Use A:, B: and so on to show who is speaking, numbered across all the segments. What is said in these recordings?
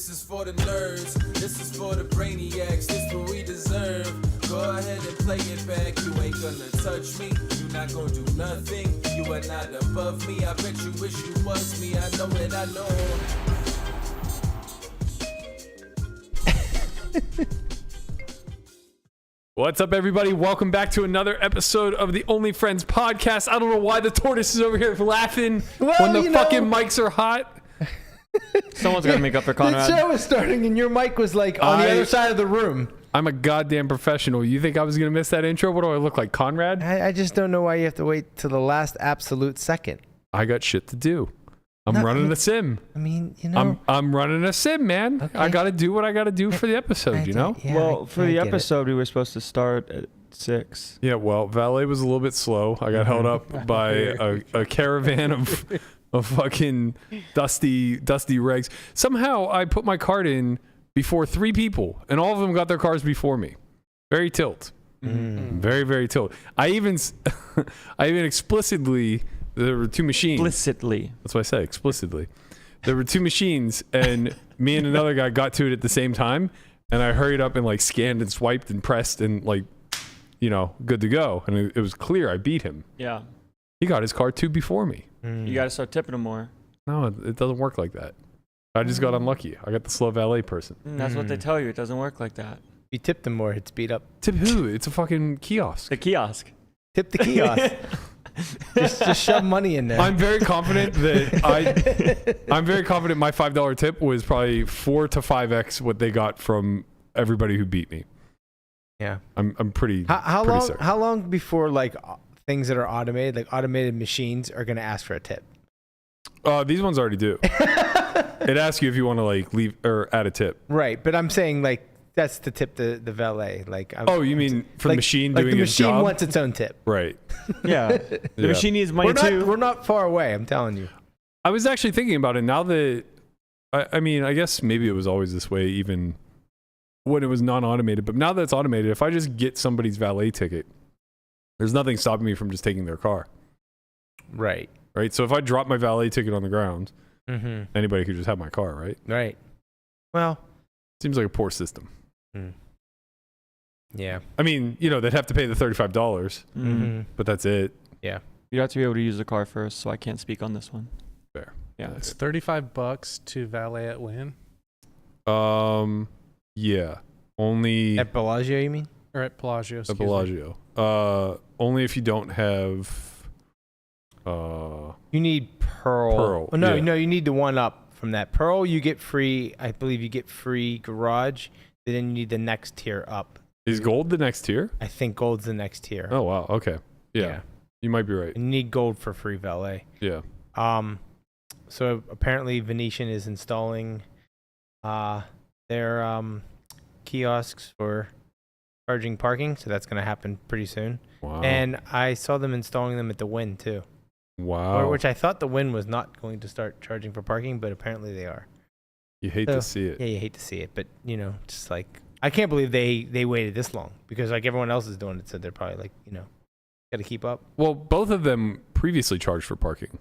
A: This is for the nerds, this is for the brainiacs, this what we deserve. Go ahead and play it back, you ain't gonna touch me, you not gonna do nothing, you are not above me, I bet you wish you was me, I know it, I know.
B: What's up, everybody? Welcome back to another episode of the Only Friends podcast. I don't know why the tortoise is over here laughing when the fucking mics are hot.
C: Someone's got to make up for Conrad.
D: The show was starting and your mic was like on the other side of the room.
B: I'm a goddamn professional. You think I was going to miss that intro? What do I look like, Conrad?
D: I just don't know why you have to wait till the last absolute second.
B: I got shit to do. I'm running a sim.
D: I mean, you know.
B: I'm running a sim, man. Okay. I got to do what I got to do for the episode, you know?
D: Yeah,
C: well, for the episode, we were supposed to start at 6.
B: Yeah, well, valet was a little bit slow. I got held up by a caravan of fucking dusty regs. Somehow I put my card in before 3 people, and all of them got their cars before me. Very tilt. Very, very tilt. I even explicitly... There were 2 machines.
C: Explicitly.
B: That's what I said, explicitly. There were 2 machines, and me and another guy got to it at the same time, and I hurried up and like scanned and swiped and pressed and like, you know, good to go. And it was clear I beat him.
C: Yeah.
B: He got his car 2 before me.
C: You got to start tipping him more.
B: No, it doesn't work like that. I just got unlucky. I got the slow valet person.
C: That's what they tell you. It doesn't work like that.
D: If you tip them more, it'd speed up.
B: Tip who? It's a fucking kiosk.
C: The kiosk.
D: Tip the kiosk. just shove money in there.
B: I'm very confident that I'm very confident my $5 tip was probably 4 to 5x what they got from everybody who beat me.
D: Yeah,
B: I'm pretty.
D: How
B: pretty
D: long?
B: certain.
D: How long before like things that are automated, like automated machines, are going to ask for a tip?
B: These ones already do. It asks you if you want to like leave or add a tip.
D: Right, but I'm saying like that's to tip the valet. Like,
B: oh, you mean for the machine doing
D: the
B: its job?
D: The machine wants its own tip.
B: Right.
C: Yeah. The machine needs money too.
D: We're not far away. I'm telling you.
B: I was actually thinking about it now that I mean, I guess maybe it was always this way, even when it was non-automated. But now that it's automated, if I just get somebody's valet ticket, there's nothing stopping me from just taking their car.
D: Right.
B: Right. So if I drop my valet ticket on the ground, anybody could just have my car, right?
D: Right. Well,
B: seems like a poor system.
D: Yeah.
B: I mean, you know, they'd have to pay the $35, but that's it.
D: Yeah.
C: You have to be able to use the car first, so I can't speak on this one.
B: Fair.
C: Yeah.
E: It's $35 to valet at Wynn.
B: Yeah. Only
D: at Bellagio, you mean?
E: Or at Bellagio.
B: At Bellagio. Only if you don't have.
D: You need Pearl. Oh, no, you need the one up from that. Pearl, you get free. I believe you get free garage. But then you need the next tier up.
B: Is gold the next tier?
D: I think gold's the next tier.
B: Oh wow. Okay. Yeah. You might be right.
D: You need gold for free valet.
B: Yeah.
D: So apparently Venetian is installing their kiosks for charging parking. So that's going to happen pretty soon.
B: Wow.
D: And I saw them installing them at the Wynn too.
B: Wow.
D: Which I thought the Wynn was not going to start charging for parking, but apparently they are.
B: You hate to see it.
D: Yeah, you hate to see it. But, you know, just like, I can't believe they waited this long because like everyone else is doing it. So they're probably like, you know, got to keep up.
B: Well, both of them previously charged for parking.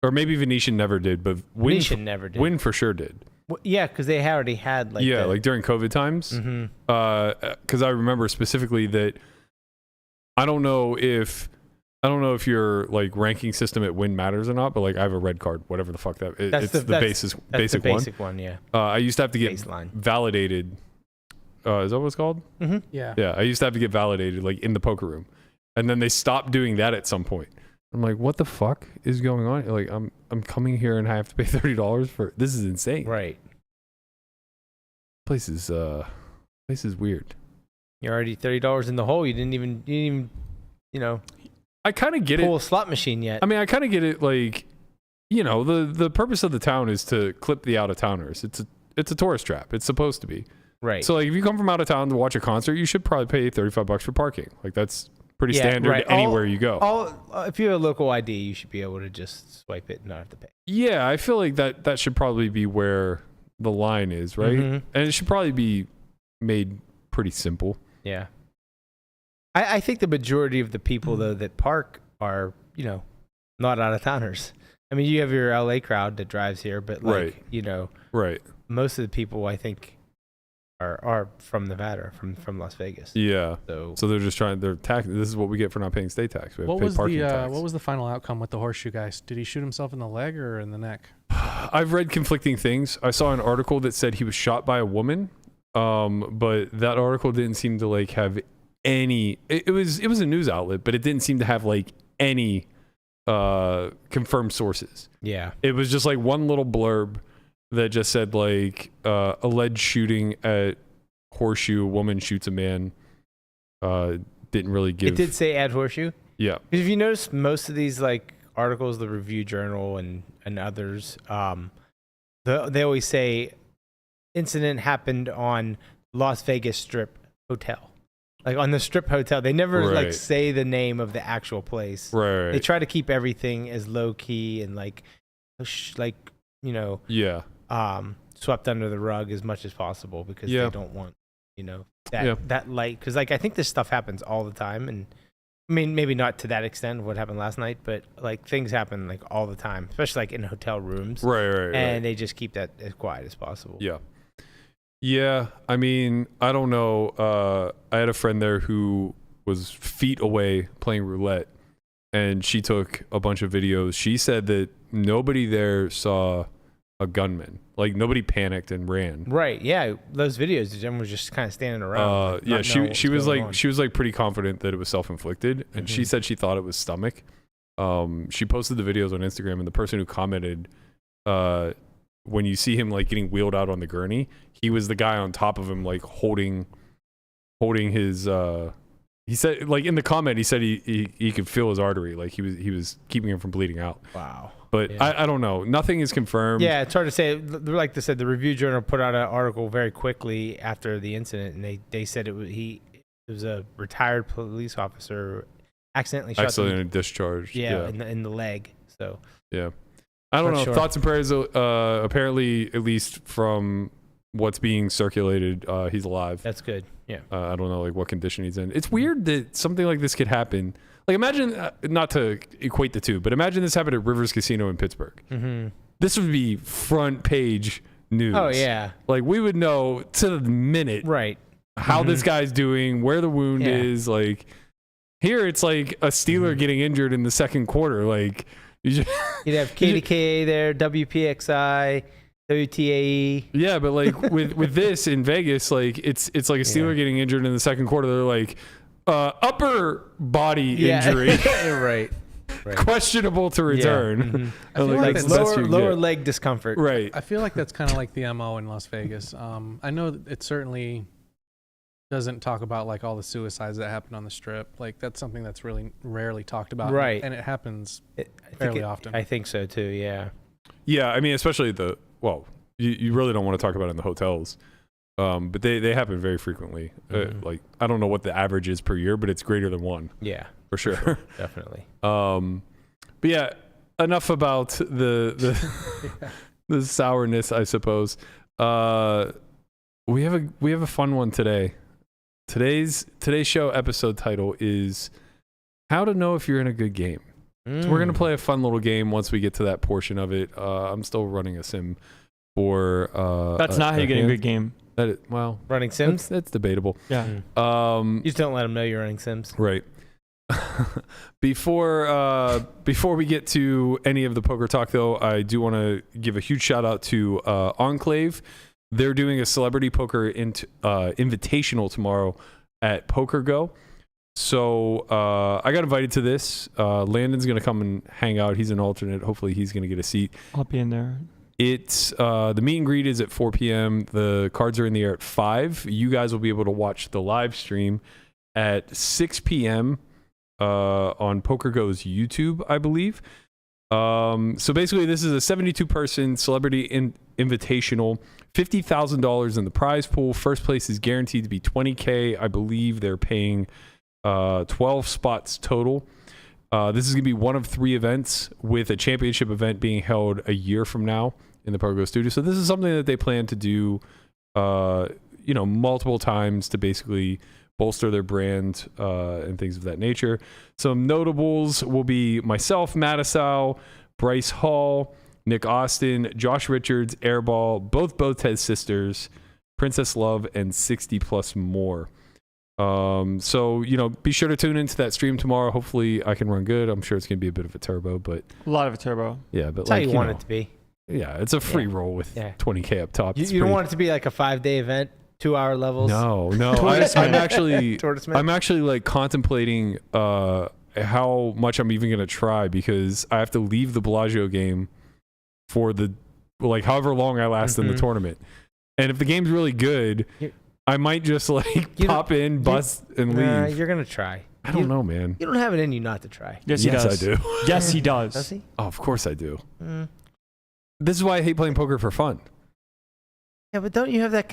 B: Or maybe Venetian never did, but
D: Venetian never did.
B: Wynn for sure did.
D: Well, yeah, because they already had like
B: like during COVID times. Because I remember specifically that I don't know if your like ranking system at Wynn matters or not, but like I have a red card, whatever the fuck that is. It's the basic one.
D: Yeah.
B: I used to have to get
D: Baseline.
B: Validated. Is that what it's called?
E: Yeah.
B: Yeah. I used to have to get validated like in the poker room, and then they stopped doing that at some point. I'm like, what the fuck is going on? Like, I'm coming here and I have to pay $30 for this. Is insane.
D: Right.
B: Place is weird.
D: You're already $30 in the hole. You didn't even you know.
B: I kind of get
D: pull a slot machine yet.
B: I mean, I kind of get it. Like, you know, the purpose of the town is to clip the out of towners. It's a tourist trap. It's supposed to be.
D: Right.
B: So like, if you come from out of town to watch a concert, you should probably pay $35 for parking. Like that's pretty standard anywhere you go.
D: If you have a local ID, you should be able to just swipe it and not have to pay.
B: Yeah, I feel like that should probably be where the line is, right? And it should probably be made pretty simple.
D: Yeah. I think the majority of the people though that park are, you know, not out of towners. I mean, you have your LA crowd that drives here, but like, you know, most of the people I think are from Nevada, from Las Vegas.
B: Yeah.
D: So
B: they're just trying. They're tax. This is what we get for not paying state tax. We have
E: What
B: to pay
E: was
B: parking
E: the
B: tax.
E: what was the final outcome with the Horseshoe guys? Did he shoot himself in the leg or in the neck?
B: I've read conflicting things. I saw an article that said he was shot by a woman, but that article didn't seem to like have any. It was a news outlet, but it didn't seem to have like any confirmed sources.
D: yeah,
B: It was just like one little blurb that just said like alleged shooting at Horseshoe, a woman shoots a man. Didn't really give.
D: it did say at Horseshoe.
B: Yeah.
D: If you notice, most of these like articles, the Review Journal and others, they always say incident happened on Las Vegas Strip Hotel, like on the Strip Hotel. They never like
B: Right.
D: say the name of the actual place.
B: Right.
D: They try to keep everything as low key and like you know,
B: Yeah.
D: swept under the rug as much as possible because
B: Yeah.
D: they don't want, you know, that
B: Yeah.
D: that light. Because like I think this stuff happens all the time, and I mean maybe not to that extent of what happened last night, but like things happen like all the time, especially like in hotel rooms,
B: Right.
D: and they just keep that as quiet as possible.
B: Yeah. Yeah. I mean, I don't know. I had a friend there who was feet away playing roulette, and she took a bunch of videos. She said that nobody there saw a gunman. Like nobody panicked and ran.
D: Right. Yeah. Those videos, everyone was just kind of standing around. like,
B: Yeah.
D: not
B: She
D: knowing
B: she
D: what's
B: was
D: going
B: like
D: on.
B: she was like pretty confident that it was self-inflicted, and she
D: Mhm.
B: said she thought it was stomach. She posted the videos on Instagram, and the person who commented, when you see him like getting wheeled out on the gurney, he was the guy on top of him, like holding his. He said, like in the comment, he said he could feel his artery, like he was keeping him from bleeding out.
D: Wow.
B: But
D: Yeah.
B: I don't know. Nothing is confirmed.
D: Yeah, it's hard to say. Like they said, the Review Journal put out an article very quickly after the incident, and they said it was a retired police officer accidentally shot them,
B: Accidentally discharged.
D: yeah, in the leg. So
B: Yeah. I don't
D: Not
B: know.
D: sure.
B: Thoughts and prayers. Apparently, at least from what's being circulated, he's alive.
D: that's good. Yeah.
B: I don't know like what condition he's in. It's weird that something like this could happen. Like imagine, not to equate the two, but imagine this happened at Rivers Casino in Pittsburgh.
D: Mm-hmm.
B: This would be front page news.
D: Oh yeah.
B: Like we would know to the minute
D: Right.
B: how this guy's doing, where the wound
D: Yeah.
B: is. Like here, it's like a Steeler getting injured in the second quarter. Like you just,
D: You'd have KDKA there, WPXI, WTAE.
B: yeah, but like with this in Vegas, like it's like a Steeler getting injured in the second quarter. They're like upper body injury,
D: right.
B: questionable to return.
D: Mhm.
E: I feel
B: Like,
E: like
B: that's
E: that's
B: the best you
D: Lower
B: get.
D: leg discomfort.
B: Right.
E: I feel like that's kind of like the MO in Las Vegas. I know that it certainly doesn't talk about like all the suicides that happen on the Strip. Like that's something that's really rarely talked about.
D: Right.
E: And it happens
D: I think
E: fairly often.
D: I think so too. Yeah.
B: Yeah, I mean, especially you really don't want to talk about it in the hotels, but they happen very frequently.
D: Mhm.
B: Like I don't know what the average is per year, but it's greater than one
D: Yeah.
B: for sure.
D: Definitely.
B: But yeah, enough about the the sourness, I suppose. We have a fun one today. Today's show episode title is How to Know If You're in a Good Game. So we're gonna play a fun little game once we get to that portion of it. I'm still running a sim for.
C: That's not how you get a good game.
D: running Sims.
B: That's debatable.
C: Yeah.
D: You just don't let them know you're running Sims.
B: Right. Before we get to any of the poker talk, though, I do want to give a huge shout out to Enclave. They're doing a celebrity poker invitational tomorrow at Poker Go. So I got invited to this. Landon's going to come and hang out. He's an alternate. Hopefully he's going to get a seat.
C: I'll be in there.
B: It's the meet and greet is at 4 p.m. The cards are in the air at 5. You guys will be able to watch the live stream at 6 p.m. On Poker Go's YouTube, I believe. So basically, this is a 72-person celebrity invitational. $50,000 in the prize pool. First place is guaranteed to be $20K. I believe they're paying 12 spots total. This is going to be one of 3 events, with a championship event being held a year from now in the Poker Go studio. So this is something that they plan to do, multiple times to basically bolster their brand and things of that nature. Some notables will be myself, Mattisau, Bryce Hall, Nick Austin, Josh Richards, Airball, both his sisters, Princess Love, and 60 plus more. So, be sure to tune into that stream tomorrow. Hopefully I can run good. I'm sure it's going to be a bit of a turbo, but
C: A lot of a turbo.
B: yeah, but
D: That's how you want it to be.
B: Yeah, it's a free roll with 20K up top.
D: You don't want it to be like a 5-day event, 2-hour levels.
B: No. I'm actually like contemplating how much I'm even going to try, because I have to leave the Bellagio game for the however long I last in the tournament. And if the game's really good, I might just pop in, bust, and leave.
D: You're gonna try.
B: I don't know, man.
D: You don't have it in you not to try.
C: Yes, he does.
B: I do.
C: Yes, he does.
D: Does he?
B: Oh, of course I do. This is why I hate playing poker for fun.
D: Yeah, but don't you have that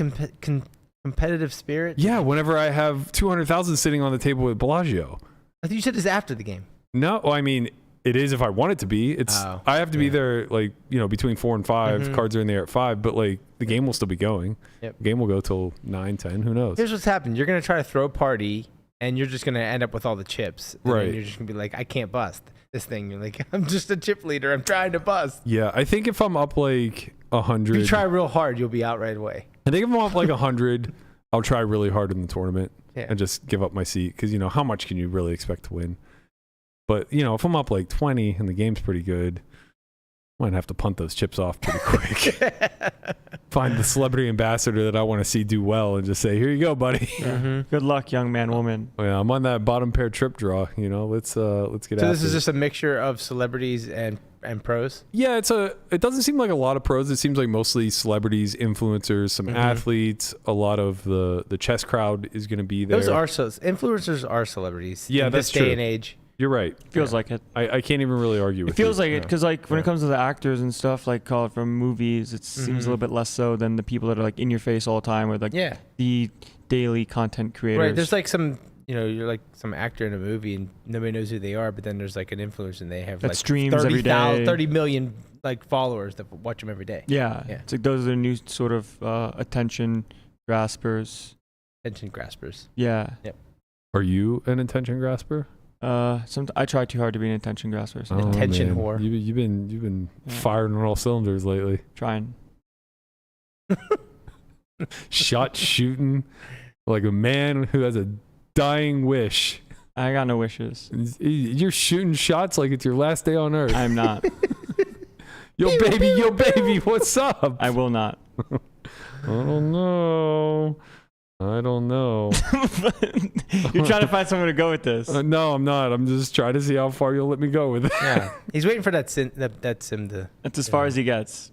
D: competitive spirit?
B: Yeah, whenever I have 200,000 sitting on the table with Bellagio.
D: I think you said this after the game.
B: No, I mean, it is if I want it to be. I have to be there between 4 and 5. Cards are in there at 5, but the game will still be going.
D: Yep.
B: The game will go till 9, 10. Who knows?
D: Here's what's happened. You're gonna try to throw a party, and you're just gonna end up with all the chips. And then you're just gonna be like, I can't bust this thing. You're like, I'm just a chip leader. I'm trying to bust.
B: Yeah, I think if I'm up 100,
D: If you try real hard, you'll be out right away.
B: I think if I'm up 100, I'll try really hard in the tournament and just give up my seat, because how much can you really expect to win? But if I'm up 20 and the game's pretty good, I might have to punt those chips off pretty quick. Find the celebrity ambassador that I want to see do well and just say, here you go, buddy.
C: Good luck, young man, woman.
B: Yeah, I'm on that bottom pair trip draw. Let's get after
D: So this is
B: it.
D: just a mixture of celebrities and pros?
B: Yeah, it doesn't seem like a lot of pros. It seems like mostly celebrities, influencers, some athletes. A lot of the chess crowd is going to be there.
D: Those are influencers are celebrities.
B: Yeah,
D: in
B: that's
D: this day
B: true.
D: and age.
B: You're right.
C: Feels like it.
B: I can't even really argue with
C: It feels
B: you.
C: like it because when it comes to the actors and stuff call it from movies, it seems a little bit less so than the people that are in your face all the time with the daily content creators.
D: Right. There's some you're some actor in a movie and nobody knows who they are, but then there's an influencer and they have
C: that streams every day.
D: 30 million followers that watch them every day.
C: Yeah. It's those are the new sort of attention graspers.
D: Attention graspers.
C: Yeah.
D: Yep.
B: Are you an attention grasper?
C: I try too hard to be an attention grasper. So
D: Attention
B: man.
D: whore.
B: You've been firing on all cylinders lately.
C: Trying.
B: Shot shooting like a man who has a dying wish.
C: I got no wishes.
B: You're shooting shots like it's your last day on earth.
C: I'm not.
B: Yo baby, what's up?
C: I will not.
B: I don't know.
C: You're trying to find somewhere to go with this.
B: No, I'm not. I'm just trying to see how far you'll let me go with it.
D: Yeah. He's waiting for that sim to.
C: That's as far as he gets.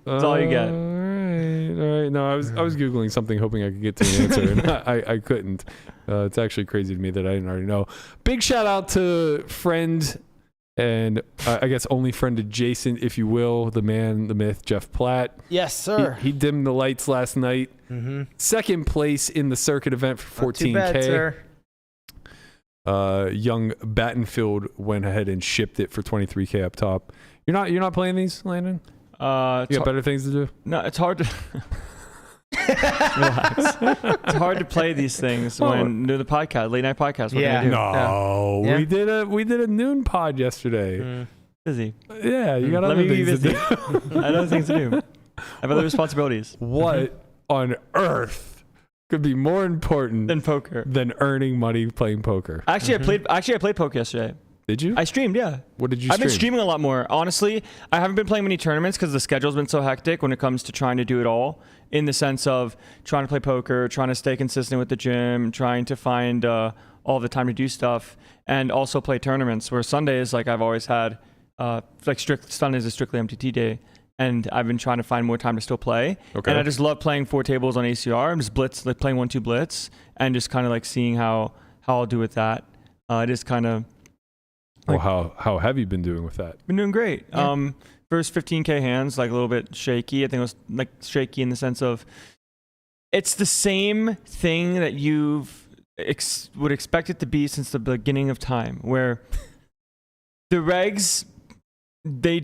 C: That's all you get.
B: All right. No, I was Googling something hoping I could get to an answer, and I couldn't. It's actually crazy to me that I didn't already know. Big shout out to friend and I guess only friend adjacent, if you will, the man, the myth, Jeff Platt.
D: Yes, sir.
B: He dimmed the lights last night. Second place in the circuit event for 14K.
D: Not too bad, sir.
B: Young Battenfield went ahead and shipped it for 23K up top. You're not playing these, Landon? You got better things to do?
C: No, it's hard to relax. It's hard to play these things when do the podcast, late night podcast. What
D: Yeah.
C: can I do?
B: No,
D: Yeah.
B: we did a noon pod yesterday.
C: Busy.
B: Yeah, you got
C: Let
B: other
C: me be
B: things to
C: busy.
B: do.
C: I have other things to do. I have other responsibilities
B: What on earth could be more important
C: than poker.
B: than earning money playing poker?
C: Actually, I played poker yesterday.
B: Did you?
C: I streamed, yeah.
B: What did you
C: I've
B: stream?
C: been streaming a lot more. Honestly, I haven't been playing many tournaments because the schedule's been so hectic when it comes to trying to do it all, in the sense of trying to play poker, trying to stay consistent with the gym, trying to find all the time to do stuff, and also play tournaments. Where Sundays, I've always had, Sundays is strictly MTT day, and I've been trying to find more time to still play.
B: Okay.
C: And I just love playing 4 tables on ACR. I'm just playing 1-2 blitz, and just kind of seeing how I'll do with that. It is kind of.
B: Well, how have you been doing with that?
C: Been doing great.
B: Yeah.
C: First 15K hands, a little bit shaky. I think it was shaky in the sense of it's the same thing that would expect it to be since the beginning of time, where the regs, they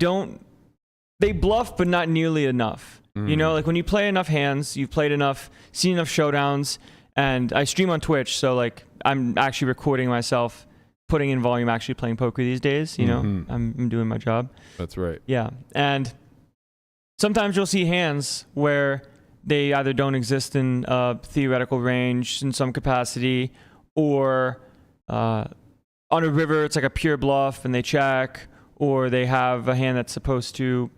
C: bluff, but not nearly enough. You know, when you play enough hands, you've played enough, seen enough showdowns, and I stream on Twitch, so I'm actually recording myself putting in volume, actually playing poker these days. You know, I'm doing my job.
B: That's right.
C: Yeah, and sometimes you'll see hands where they either don't exist in theoretical range in some capacity, or on a river it's like a pure bluff and they check, or they have a hand that's supposed to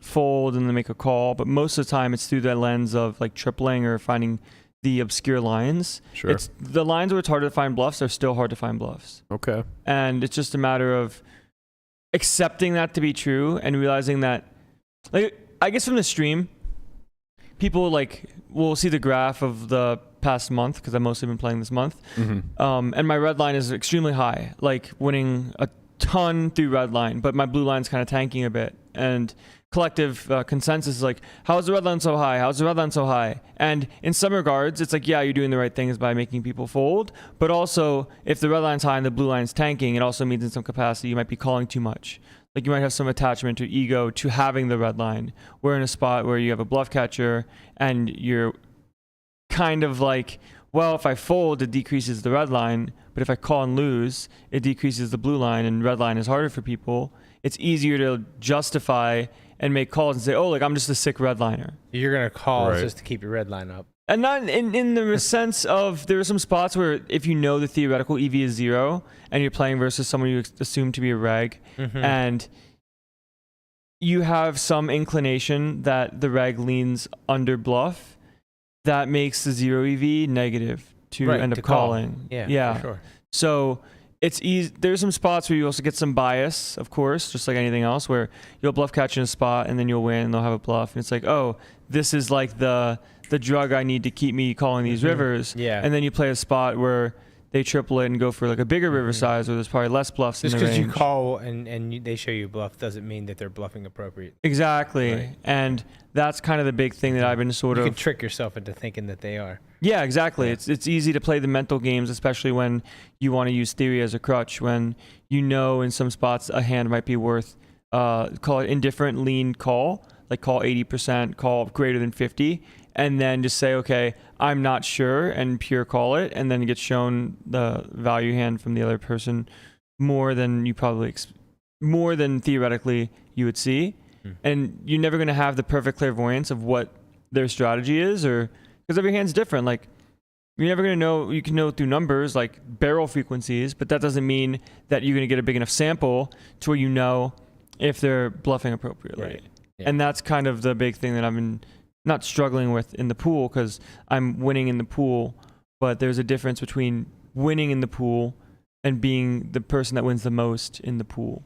C: fold and then make a call. But most of the time it's through that lens of like tripling or finding the obscure lines.
B: Sure.
C: It's the lines where it's harder to find bluffs are still hard to find bluffs.
B: Okay.
C: And it's just a matter of accepting that to be true and realizing that, like, I guess from the stream, people like will see the graph of the past month because I've mostly been playing this month. And my red line is extremely high, like winning a ton through red line, but my blue line's kind of tanking a bit. And collective consensus is like, how is the red line so high? How's the red line so high? And in some regards, it's like, yeah, you're doing the right things by making people fold. But also, if the red line's high and the blue line's tanking, it also means in some capacity you might be calling too much. Like you might have some attachment or ego to having the red line. We're in a spot where you have a bluff catcher and you're kind of like, well, if I fold, it decreases the red line. But if I call and lose, it decreases the blue line, and red line is harder for people. It's easier to justify and make calls and say, oh, like I'm just a sick red liner.
D: You're gonna call
B: Right.
D: just to keep your red line up.
C: And not in the sense of there are some spots where if you know the theoretical EV is 0 and you're playing versus someone you assume to be a reg, and you have some inclination that the reg leans under bluff, that makes the 0 EV negative to
D: Right,
C: end
D: to
C: up
D: call.
C: calling.
D: Yeah, for sure.
C: So it's easy. There's some spots where you also get some bias, of course, just like anything else, where you'll bluff catch in a spot and then you'll win and they'll have a bluff. And it's like, oh, this is like the drug I need to keep me calling these rivers.
D: Yeah.
C: And then you play a spot where they triple it and go for like a bigger river size where there's probably less bluffs
D: Just
C: in the
D: because
C: range.
D: you call and they show you bluff doesn't mean that they're bluffing appropriate.
C: Exactly.
D: Right.
C: And that's kind of the big thing that I've been sort
D: You
C: of...
D: can trick yourself into thinking that they are.
C: Yeah, exactly. It's easy to play the mental games, especially when you want to use theory as a crutch, when you know in some spots a hand might be worth, call it indifferent lean call, like call 80%, call greater than 50, and then just say, okay, I'm not sure, and pure call it, and then get shown the value hand from the other person more than you probably, more than theoretically you would see. And you're never going to have the perfect clairvoyance of what their strategy is, or because every hand's different. Like you're never going to know. You can know through numbers like barrel frequencies, but that doesn't mean that you're going to get a big enough sample to where you know if they're bluffing appropriately.
D: Right. Yeah.
C: And that's kind of the big thing that I've been not struggling with in the pool, because I'm winning in the pool, but there's a difference between winning in the pool and being the person that wins the most in the pool.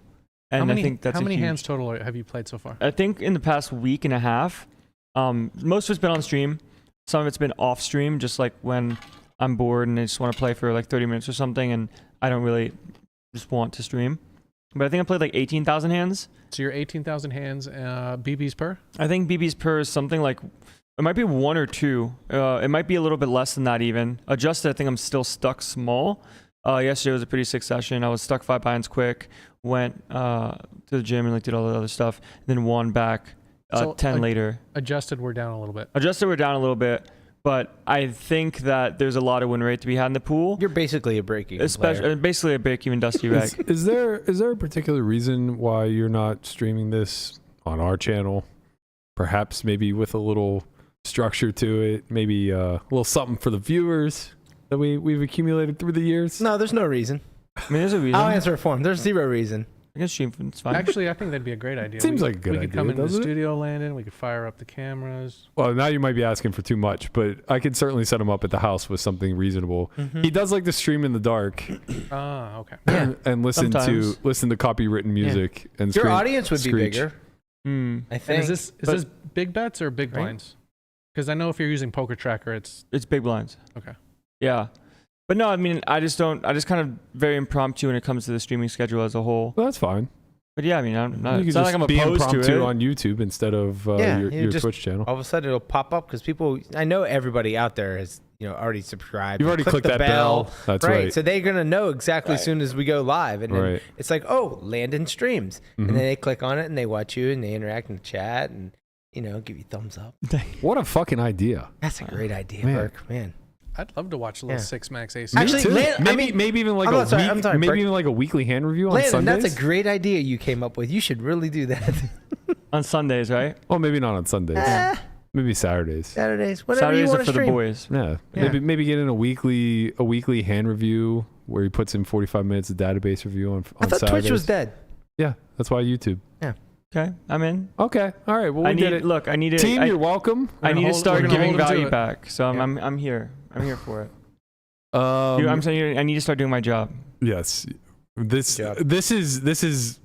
C: And I think that's
E: how many
C: huge...
E: hands total have you played so far?
C: I think in the past week and a half, most of it's been on stream. Some of it's been off stream, just like when I'm bored and I just want to play for like 30 minutes or something, and I don't really just want to stream. But I think I played like 18,000 hands.
E: So you're 18,000 hands, BBs per?
C: I think BB's per is something like, it might be 1 or 2. It might be a little bit less than that even. Adjusted, I think I'm still stuck small. Yesterday was a pretty sick session. I was stuck 5 binds quick, went to the gym and like did all the other stuff, and then won back 10 later.
E: Adjusted, we're down a little bit.
C: Adjusted, we're down a little bit, but I think that there's a lot of win rate to be had in the pool.
D: You're basically a break-even
C: Especially, basically a big, even dusty reg.
B: Is there a particular reason why you're not streaming this on our channel? Perhaps maybe with a little structure to it, maybe a little something for the viewers that we've accumulated through the years.
D: No, there's no reason.
C: I mean, there's a reason.
D: I'll answer it for him. There's zero reason.
C: I can stream. It's fine.
E: Actually, I think that'd be a great idea.
B: Seems like a good
E: We could
B: idea,
E: come into the
B: doesn't it?
E: studio, Landon. We could fire up the cameras.
B: Well, now you might be asking for too much, but I could certainly set him up at the house with something reasonable. He does like to stream in the dark
E: Ah, okay.
B: and listen
C: Sometimes.
B: to copywritten music and
D: Your
B: screech-
D: audience would be
B: screech.
D: bigger, I
E: And
D: think.
E: is this big bets or big
D: Right.
E: blinds? Because I know if you're using Poker Tracker, it's
C: It's big blinds.
E: okay.
C: Yeah. But no, I mean, I just kind of very impromptu when it comes to the streaming schedule as a whole.
B: Well, that's fine.
C: But yeah, I mean, I'm not,
B: You
C: it's
B: can
C: not
B: just
C: like I'm
B: be
C: opposed to
B: impromptu
C: it.
B: on YouTube instead of
D: Yeah,
B: your
D: you just-
B: Twitch channel.
D: All of a sudden it'll pop up because people. I know everybody out there has already subscribed.
B: You've already
D: Click
B: clicked
D: the
B: that bell. That's right.
D: So they're gonna know exactly as soon as we go live, and then
B: Right.
D: it's like, oh, Landon streams,
B: Mhm.
D: and then they click on it and they watch you and they interact in the chat and give you thumbs up.
B: What a fucking idea.
D: That's a great idea,
B: Man.
D: Burke. Man.
E: I'd love to watch a little
D: Yeah.
E: 6-max ace.
D: Actually,
B: Me too.
D: Lan- I
B: maybe
D: mean-
B: maybe even like
D: I'm
B: a
D: not sorry,
B: week,
D: I'm sorry,
B: maybe
D: Burke.
B: even like a weekly hand review on
D: Landon,
B: Sundays.
D: that's a great idea you came up with. You should really do that.
C: On Sundays, right?
B: Well, maybe not on Sundays. Maybe Saturdays.
D: Saturdays, whatever you
C: Saturdays
D: want
C: are
D: to
C: for the
D: stream.
C: boys.
B: Yeah.
D: Yeah.
B: Maybe get in a weekly hand review where he puts in 45 minutes of database review on
D: I thought
B: Saturdays.
D: Twitch was dead.
B: Yeah, that's why YouTube.
C: Okay, I'm in.
B: Okay. All right. Well, we did it.
C: Look, I need to.
B: Team, you're welcome.
C: I need to start
E: we're gonna
C: giving
E: hold him to
C: value
E: it.
C: back. So I'm here. I'm here for it. Dude, I'm saying I need to start doing my job.
B: Yes. This
D: Good job.
B: this is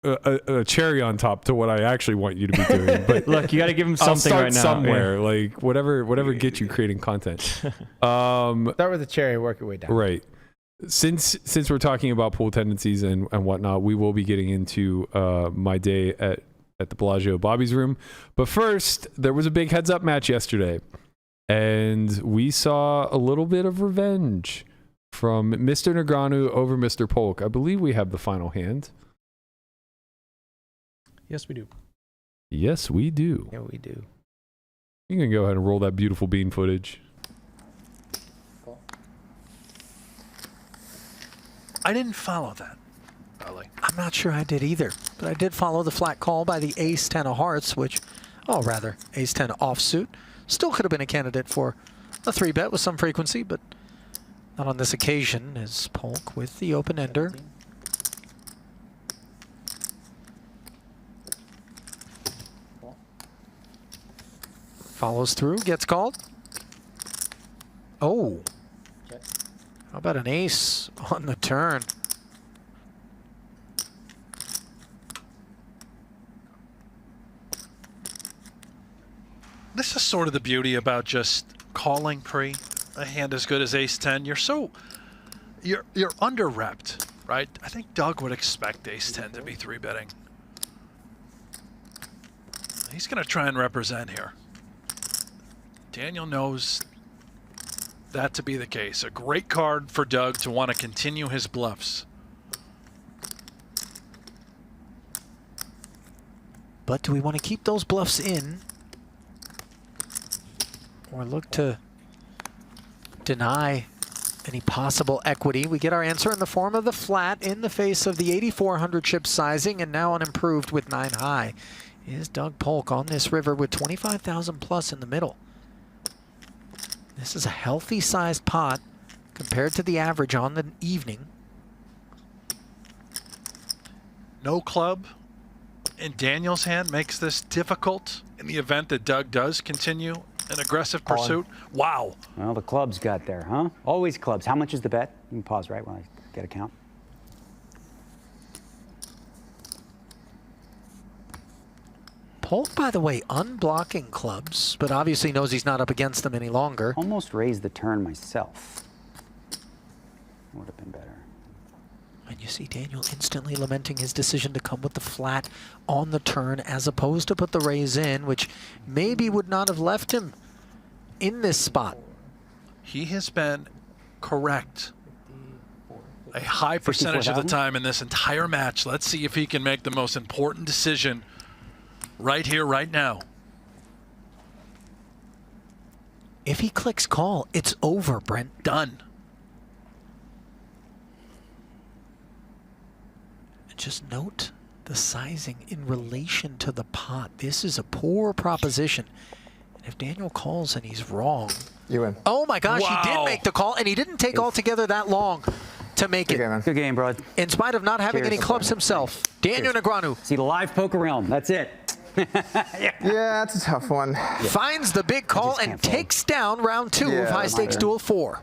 B: a cherry on top to what I actually want you to be doing. But
C: Look, you got to give him
B: I'll
C: something
B: start
C: right now.
B: somewhere. Like whatever gets you creating content.
D: Start with the cherry and work your way down.
B: Right. Since we're talking about pool tendencies and whatnot, we will be getting into my day at the Bellagio Bobby's room. But first, there was a big heads-up match yesterday, and we saw a little bit of revenge from Mr. Negreanu over Mr. Polk. I believe we have the final hand.
E: Yes, we do.
B: Yes, we do.
D: Yeah, we do.
B: You can go ahead and roll that beautiful bean footage.
F: I didn't follow that, Ellie. I'm not sure I did either, but I did follow the flat call by the ace-10 of hearts, which, rather, ace-10 offsuit. Still could have been a candidate for a 3-bet with some frequency, but not on this occasion, as Polk with the open-ender. Follows through, gets called. Oh. How about an ace on the turn?
G: This is sort of the beauty about just calling pre a hand as good as ace-10. You're under-repped, right? I think Doug would expect ace-10 to be 3-betting. He's going to try and represent here. Daniel knows that to be the case. A great card for Doug to want to continue his bluffs.
F: But do we want to keep those bluffs in? Or look to deny any possible equity? We get our answer in the form of the flat in the face of the 8,400 chip sizing, and now unimproved with 9 high is Doug Polk on this river with 25,000 plus in the middle. This is a healthy sized pot compared to the average on the evening.
G: No club in Daniel's hand makes this difficult in the event that Doug does continue an aggressive pursuit. Wow.
H: Well, the clubs got there, huh? Always clubs. How much is the bet? You can pause right when I get a count.
F: Polk, by the way, unblocking clubs, but obviously knows he's not up against them any longer.
H: Almost raised the turn myself. Would have been better.
F: And you see Daniel instantly lamenting his decision to come with the flat on the turn as opposed to put the raise in, which maybe would not have left him in this spot.
G: He has been correct a high percentage of the
H: 54,000?
G: time in this entire match. Let's see if he can make the most important decision right here, right now.
F: If he clicks call, it's over, Brent.
G: Done.
F: And just note the sizing in relation to the pot. This is a poor proposition. And if Daniel calls and he's wrong,
I: You win.
F: oh my gosh, he did
G: Wow.
F: make the call, and he didn't take altogether that long to make
I: Good
F: it.
I: game, man.
H: Good game, bro.
F: In spite of not having
H: Cheers.
F: any clubs himself. Daniel Negreanu
H: See the live poker realm. That's it.
I: Yeah, that's a tough one.
F: finds the big call
H: just
F: and
H: can't fold.
F: takes down round 2
I: Yeah,
F: of High Stakes
I: mine.
F: Duel 4.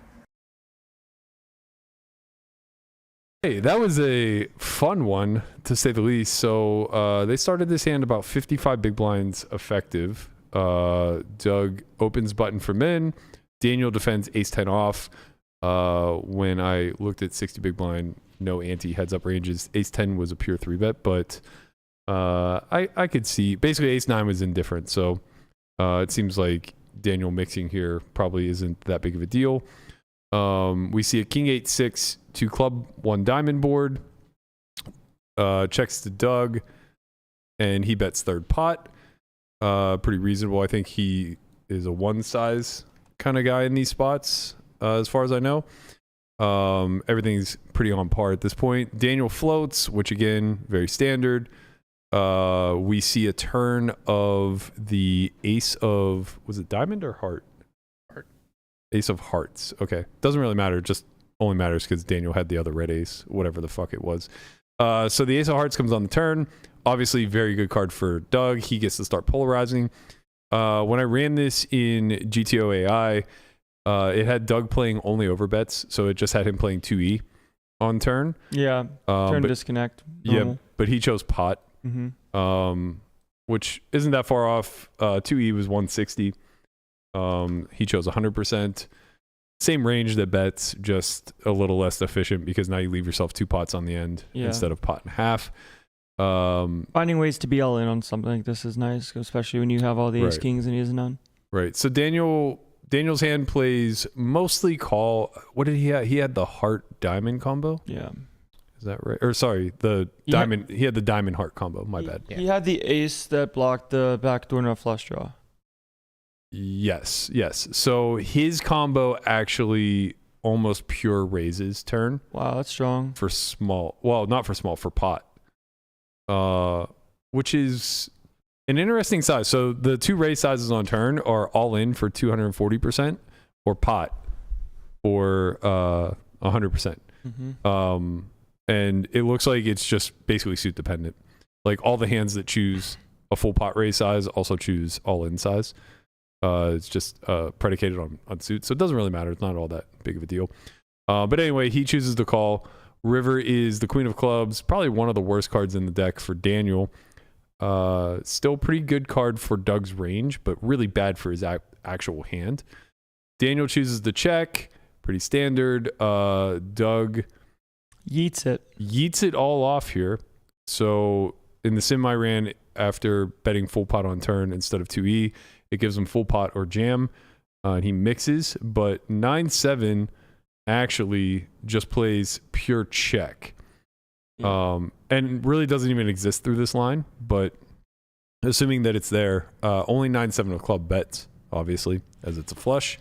B: Hey, that was a fun one, to say the least. So they started this hand about 55 big blinds effective. Doug opens button for men. Daniel defends ace-10 off. When I looked at 60 big blind, no ante heads-up ranges. Ace-10 was a pure 3-bet, but I could see. Basically, ace-9 was indifferent. So it seems like Daniel mixing here probably isn't that big of a deal. We see a king 8-6 to club 1 diamond board. Checks to Doug, and he bets third pot. Pretty reasonable. I think he is a one size kind of guy in these spots, as far as I know. Everything's pretty on par at this point. Daniel floats, which again, very standard. We see a turn of the ace of, was it diamond or heart? Ace of hearts. Okay. Doesn't really matter. Just only matters because Daniel had the other red ace, whatever the fuck it was. So the ace of hearts comes on the turn. Obviously, very good card for Doug. He gets to start polarizing. When I ran this in GTO AI, it had Doug playing only overbets, so it just had him playing 2E on turn.
C: Yeah, turn disconnect.
B: Yeah, but he chose pot, which isn't that far off. 2E was 160. He chose 100%. Same range that bets, just a little less efficient because now you leave yourself 2 pots on the end instead of pot and half.
C: Finding ways to be all in on something like this is nice, especially when you have all the ace kings and he has none.
B: Right. So Daniel's hand plays mostly call. What did he have? He had the heart diamond combo.
C: Yeah.
B: Is that right? Or sorry, the diamond. He had the diamond heart combo. My bad.
C: He had the ace that blocked the backdoor nut flush draw.
B: Yes. So his combo actually almost pure raises turn.
C: Wow, that's strong.
B: For small. Well, not for small, for pot. Which is an interesting size. So the 2 raise sizes on turn are all in for 240% or pot or 100%. And it looks like it's just basically suit dependent. Like all the hands that choose a full pot raise size also choose all in size. It's just predicated on suit. So it doesn't really matter. It's not all that big of a deal. But anyway, he chooses to call. River is the queen of clubs. Probably one of the worst cards in the deck for Daniel. Still pretty good card for Doug's range, but really bad for his actual hand. Daniel chooses to check. Pretty standard. Doug
C: yeets it
B: all off here. So in the sim I ran after betting full pot on turn instead of 2E, it gives him full pot or jam. And he mixes, but 9-7 actually just plays pure check. And really doesn't even exist through this line, but assuming that it's there, only 9-7 of club bets, obviously, as it's a flush.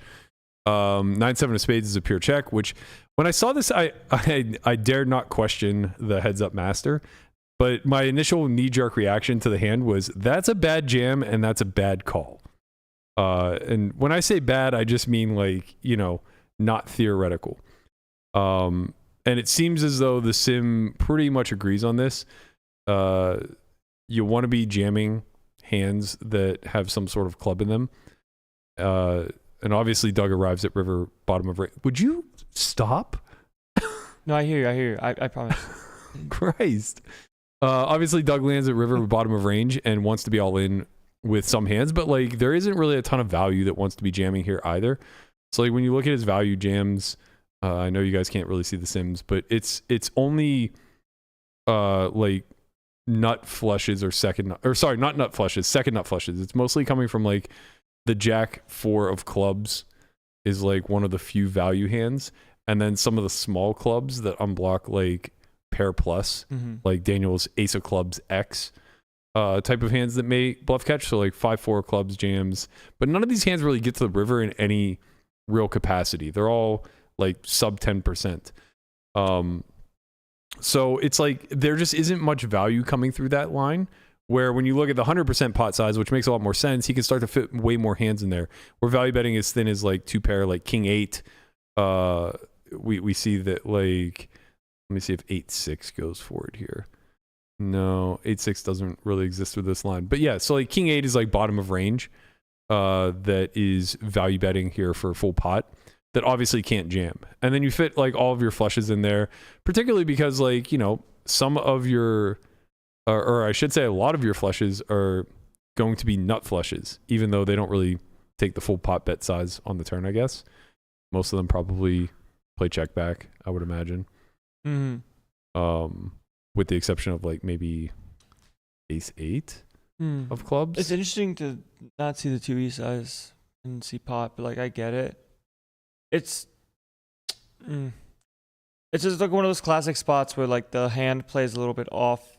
B: 9-7 of spades is a pure check, which when I saw this, I dared not question the heads up master, but my initial knee-jerk reaction to the hand was, that's a bad jam and that's a bad call. And when I say bad, I just mean like, not theoretical. And it seems as though the sim pretty much agrees on this. You want to be jamming hands that have some sort of club in them. And obviously Doug arrives at river bottom of range. Would you stop?
C: No, I hear you. I promise.
B: Christ. Obviously Doug lands at river bottom of range and wants to be all in with some hands, but like there isn't really a ton of value that wants to be jamming here either. So like when you look at his value jams, I know you guys can't really see the sims, but it's only like nut flushes or not nut flushes, second nut flushes. It's mostly coming from like the jack 4 of clubs is like one of the few value hands, and then some of the small clubs that unblock like pair plus, like Daniel's ace of clubs X type of hands that may bluff catch. So like 5-4 clubs jams, but none of these hands really get to the river in any real capacity. They're all like sub 10%. So it's like there just isn't much value coming through that line, where when you look at the 100% pot size, which makes a lot more sense, he can start to fit way more hands in there. Where value betting is thin as like 2 pair, like king 8. We see that, like, let me see if 8-6 goes forward here. No, 8-6 doesn't really exist with this line. But yeah, so like king 8 is like bottom of range. That is value betting here for full pot that obviously can't jam. And then you fit like all of your flushes in there, particularly because like, some of your, or I should say a lot of your flushes are going to be nut flushes, even though they don't really take the full pot bet size on the turn, I guess. Most of them probably play check back, I would imagine. With the exception of like maybe ace 8 of clubs.
C: It's interesting to not see the 2E size and see pot, but like I get it. It's just like one of those classic spots where like the hand plays a little bit off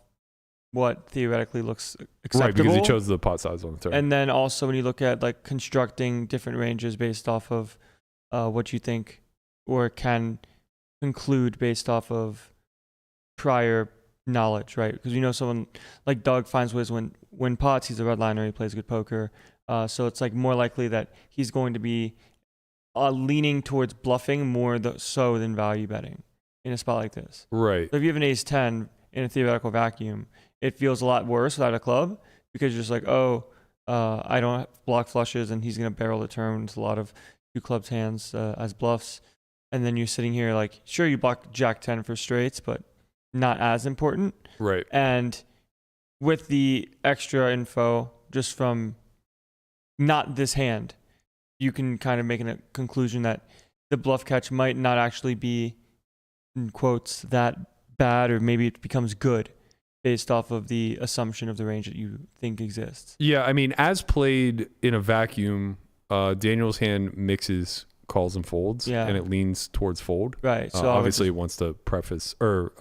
C: what theoretically looks acceptable.
B: Right, because he chose the pot size on the turn.
C: And then also when you look at like constructing different ranges based off of what you think or can conclude based off of prior knowledge, right? Because someone like Doug finds ways when win pots. He's a red liner. He plays good poker. So it's like more likely that he's going to be leaning towards bluffing more so than value betting in a spot like this.
B: Right.
C: So if you have an ace 10 in a theoretical vacuum, it feels a lot worse without a club because you're just like, I don't have block flushes and he's going to barrel the turn with a lot of two clubs hands as bluffs. And then you're sitting here like, sure, you block jack 10 for straights, but not as important.
B: Right.
C: And with the extra info just from not this hand, you can kind of make a conclusion that the bluff catch might not actually be, in quotes, that bad, or maybe it becomes good based off of the assumption of the range that you think exists.
B: Yeah, I mean, as played in a vacuum, Daniel's hand mixes calls and folds, and it leans towards fold.
C: Right. So
B: obviously, it wants to preface or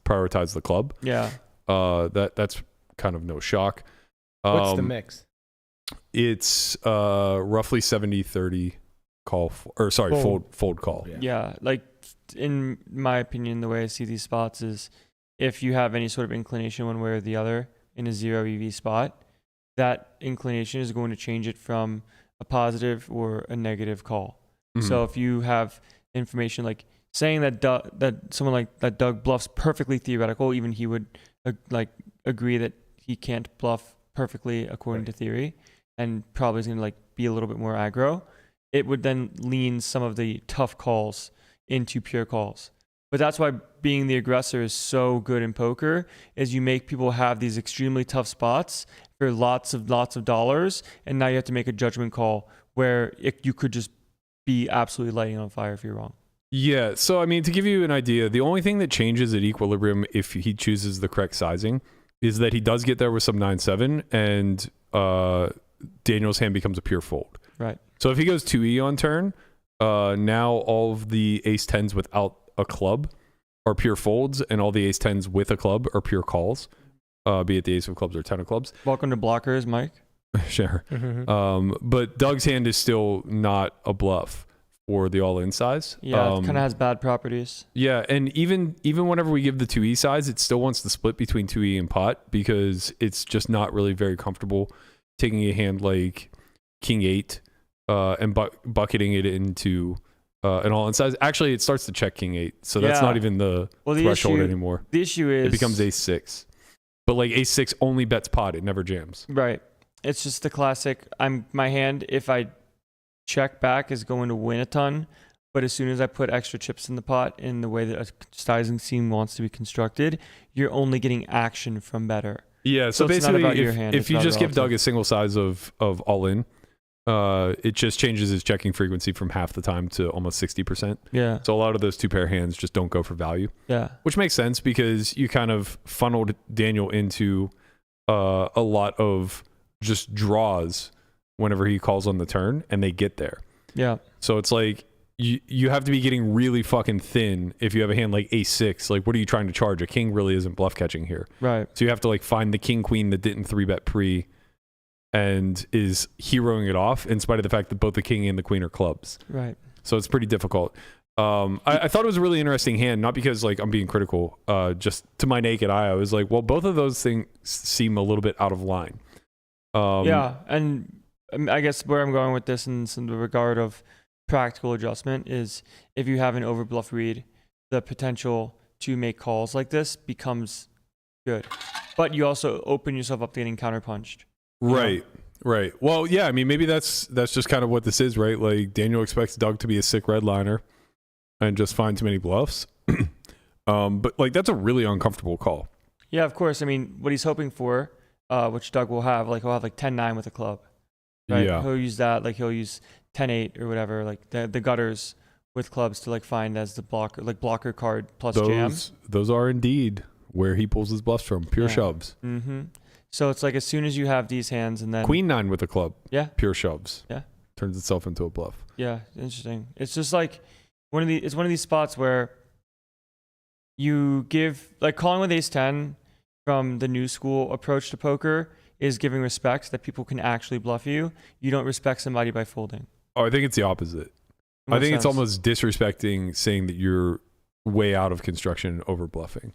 B: prioritize the club.
C: Yeah.
B: That's kind of no shock.
D: What's the mix?
B: It's roughly 70-30 fold call.
C: Yeah, like in my opinion, the way I see these spots is if you have any sort of inclination one way or the other in a 0 EV spot, that inclination is going to change it from a positive or a negative call. Mm-hmm. So if you have information like saying that someone like that Doug bluffs perfectly theoretical, even he would agree that he can't bluff perfectly according to theory, and probably is going to be a little bit more aggro, it would then lean some of the tough calls into pure calls. But that's why being the aggressor is so good in poker, is you make people have these extremely tough spots for lots of dollars, and now you have to make a judgment call where you could just be absolutely lighting on fire if you're wrong.
B: Yeah, so I mean, to give you an idea, the only thing that changes at equilibrium if he chooses the correct sizing is that he does get there with some 9-7, and Daniel's hand becomes a pure fold.
C: Right.
B: So if he goes 2E on turn, now all of the ace 10s without a club are pure folds, and all the ace 10s with a club are pure calls, be it the ace of clubs or 10 of clubs.
C: Welcome to blockers, Mike.
B: Sure. But Doug's hand is still not a bluff for the all-in size.
C: Yeah, it kind of has bad properties.
B: Yeah, and even whenever we give the 2E size, it still wants to split between 2E and pot because it's just not really very comfortable taking a hand like King 8 and bucketing it into an all-in size. Actually, it starts to check King 8, so that's not even the threshold anymore.
C: The issue is
B: it becomes ace 6. But like ace 6 only bets pot, it never jams.
C: Right. It's just the classic, my hand, if I check back, is going to win a ton, but as soon as I put extra chips in the pot in the way that a sizing scheme wants to be constructed, you're only getting action from better.
B: Yeah, so basically, if you just give Doug a single size of all-in, it just changes his checking frequency from half the time to almost 60%.
C: Yeah.
B: So a lot of those two-pair hands just don't go for value.
C: Yeah.
B: Which makes sense because you kind of funneled Daniel into a lot of just draws whenever he calls on the turn, and they get there.
C: Yeah.
B: So it's like you have to be getting really fucking thin if you have a hand like ace 6. Like, what are you trying to charge? A king really isn't bluff catching here.
C: Right.
B: So you have to find the king queen that didn't 3-bet pre and is heroing it off in spite of the fact that both the king and the queen are clubs.
C: Right.
B: So it's pretty difficult. I thought it was a really interesting hand, not because I'm being critical, just to my naked eye. I was like, well, both of those things seem a little bit out of line.
C: Yeah, and I guess where I'm going with this in the regard of practical adjustment is if you have an overbluff read, the potential to make calls like this becomes good. But you also open yourself up to getting counterpunched.
B: Right. Well, yeah, I mean, maybe that's just kind of what this is, right? Like, Daniel expects Doug to be a sick red liner and just find too many bluffs. But that's a really uncomfortable call.
C: Yeah, of course. I mean, what he's hoping for, which Doug will have, he'll have 10-9 with a club. Right?
B: Yeah.
C: He'll use that, he'll use 10-8 or whatever, the gutters with clubs to find as the blocker card plus jam.
B: Those are indeed where he pulls his bluffs from, pure shoves.
C: Mm-hmm. So it's as soon as you have these hands and then
B: Queen 9 with a club.
C: Yeah.
B: Pure shoves.
C: Yeah.
B: Turns itself into a bluff.
C: Yeah, interesting. It's just one of these spots where you give calling with ace 10 from the new school approach to poker is giving respect that people can actually bluff you. You don't respect somebody by folding.
B: Oh, I think it's the opposite. I think it's almost disrespecting saying that you're way out of construction over bluffing.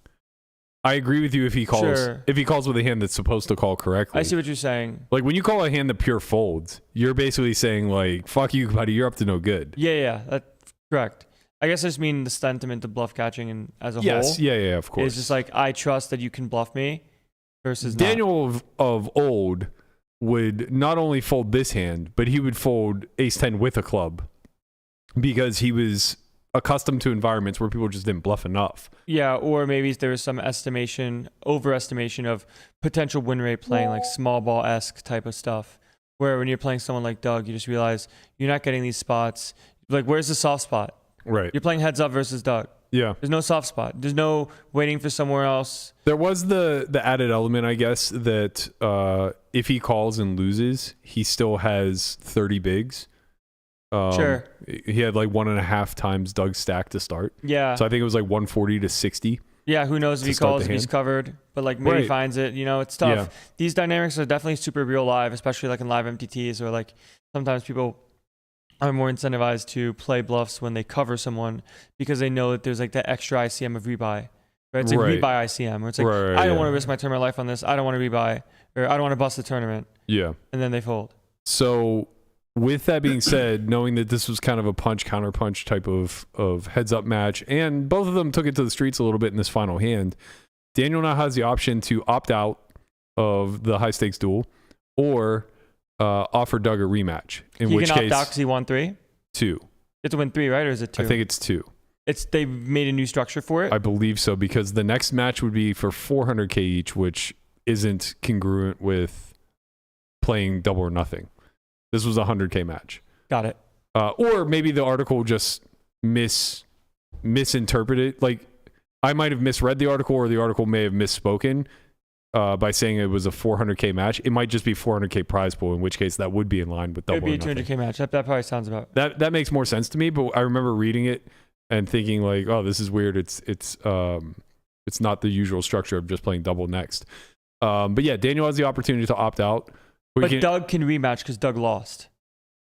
B: I agree with you if he calls
C: Sure.
B: if he calls with a hand that's supposed to call correctly.
C: I see what you're saying.
B: Like when you call a hand that pure folds, you're basically saying like, "Fuck you, buddy. You're up to no good."
C: Yeah, that's correct. I guess I just mean the sentiment of bluff catching and as a
B: Yes.
C: whole.
B: Yeah. Of course.
C: It's just like I trust that you can bluff me versus not.
B: Daniel of old would not only fold this hand, but he would fold ace 10 with a club because he was accustomed to environments where people just didn't bluff enough.
C: Yeah, or maybe there was some overestimation of potential win rate playing like small ball-esque type of stuff. Where when you're playing someone like Doug, you just realize you're not getting these spots. Like, where's the soft spot?
B: Right.
C: You're playing heads up versus Doug.
B: Yeah.
C: There's no soft spot. There's no waiting for somewhere else.
B: There was the added element, I guess, that if he calls and loses, he still has 30 bigs.
C: Sure.
B: He had like 1.5 times Doug's stack to start.
C: Yeah.
B: So I think it was like 140 to 60.
C: Yeah, who knows if
B: to
C: he
B: start
C: calls,
B: the
C: if he's
B: hand.
C: covered, but like maybe
B: Right.
C: finds it. You know, it's tough.
B: Yeah.
C: These dynamics are definitely super real live, especially like in live MTTs or like sometimes people are more incentivized to play bluffs when they cover someone because they know that there's like that extra ICM of rebuy. Right? It's like
B: Right.
C: rebuy ICM where it's like,
B: Right,
C: I don't
B: yeah.
C: want to risk my tournament life on this. I don't want to rebuy or I don't want to bust the tournament.
B: Yeah.
C: And then they fold.
B: So with that being said, knowing that this was kind of a punch counter punch type of heads up match, and both of them took it to the streets a little bit in this final hand, Daniel now has the option to opt out of the high stakes duel or offer Doug a rematch. In
C: He
B: which
C: can
B: case,
C: opt out because he won 3.
B: 2.
C: You have to win 3, right? Or is it 2?
B: I think it's 2.
C: They made a new structure for it.
B: I believe so, because the next match would be for 400K each, which isn't congruent with playing double or nothing. This was a 100K match.
C: Got it.
B: Or maybe the article just misinterpreted. Like, I might have misread the article, or the article may have misspoken by saying it was a 400K match. It might just be 400K prize pool, in which case that would be in line with
C: It would
B: double
C: be
B: or
C: a
B: nothing.
C: 200K match. That probably sounds about.
B: That makes more sense to me, but I remember reading it and thinking like, oh, this is weird. It's not the usual structure of just playing double next. But yeah, Daniel has the opportunity to opt out.
C: But Doug can rematch because Doug lost.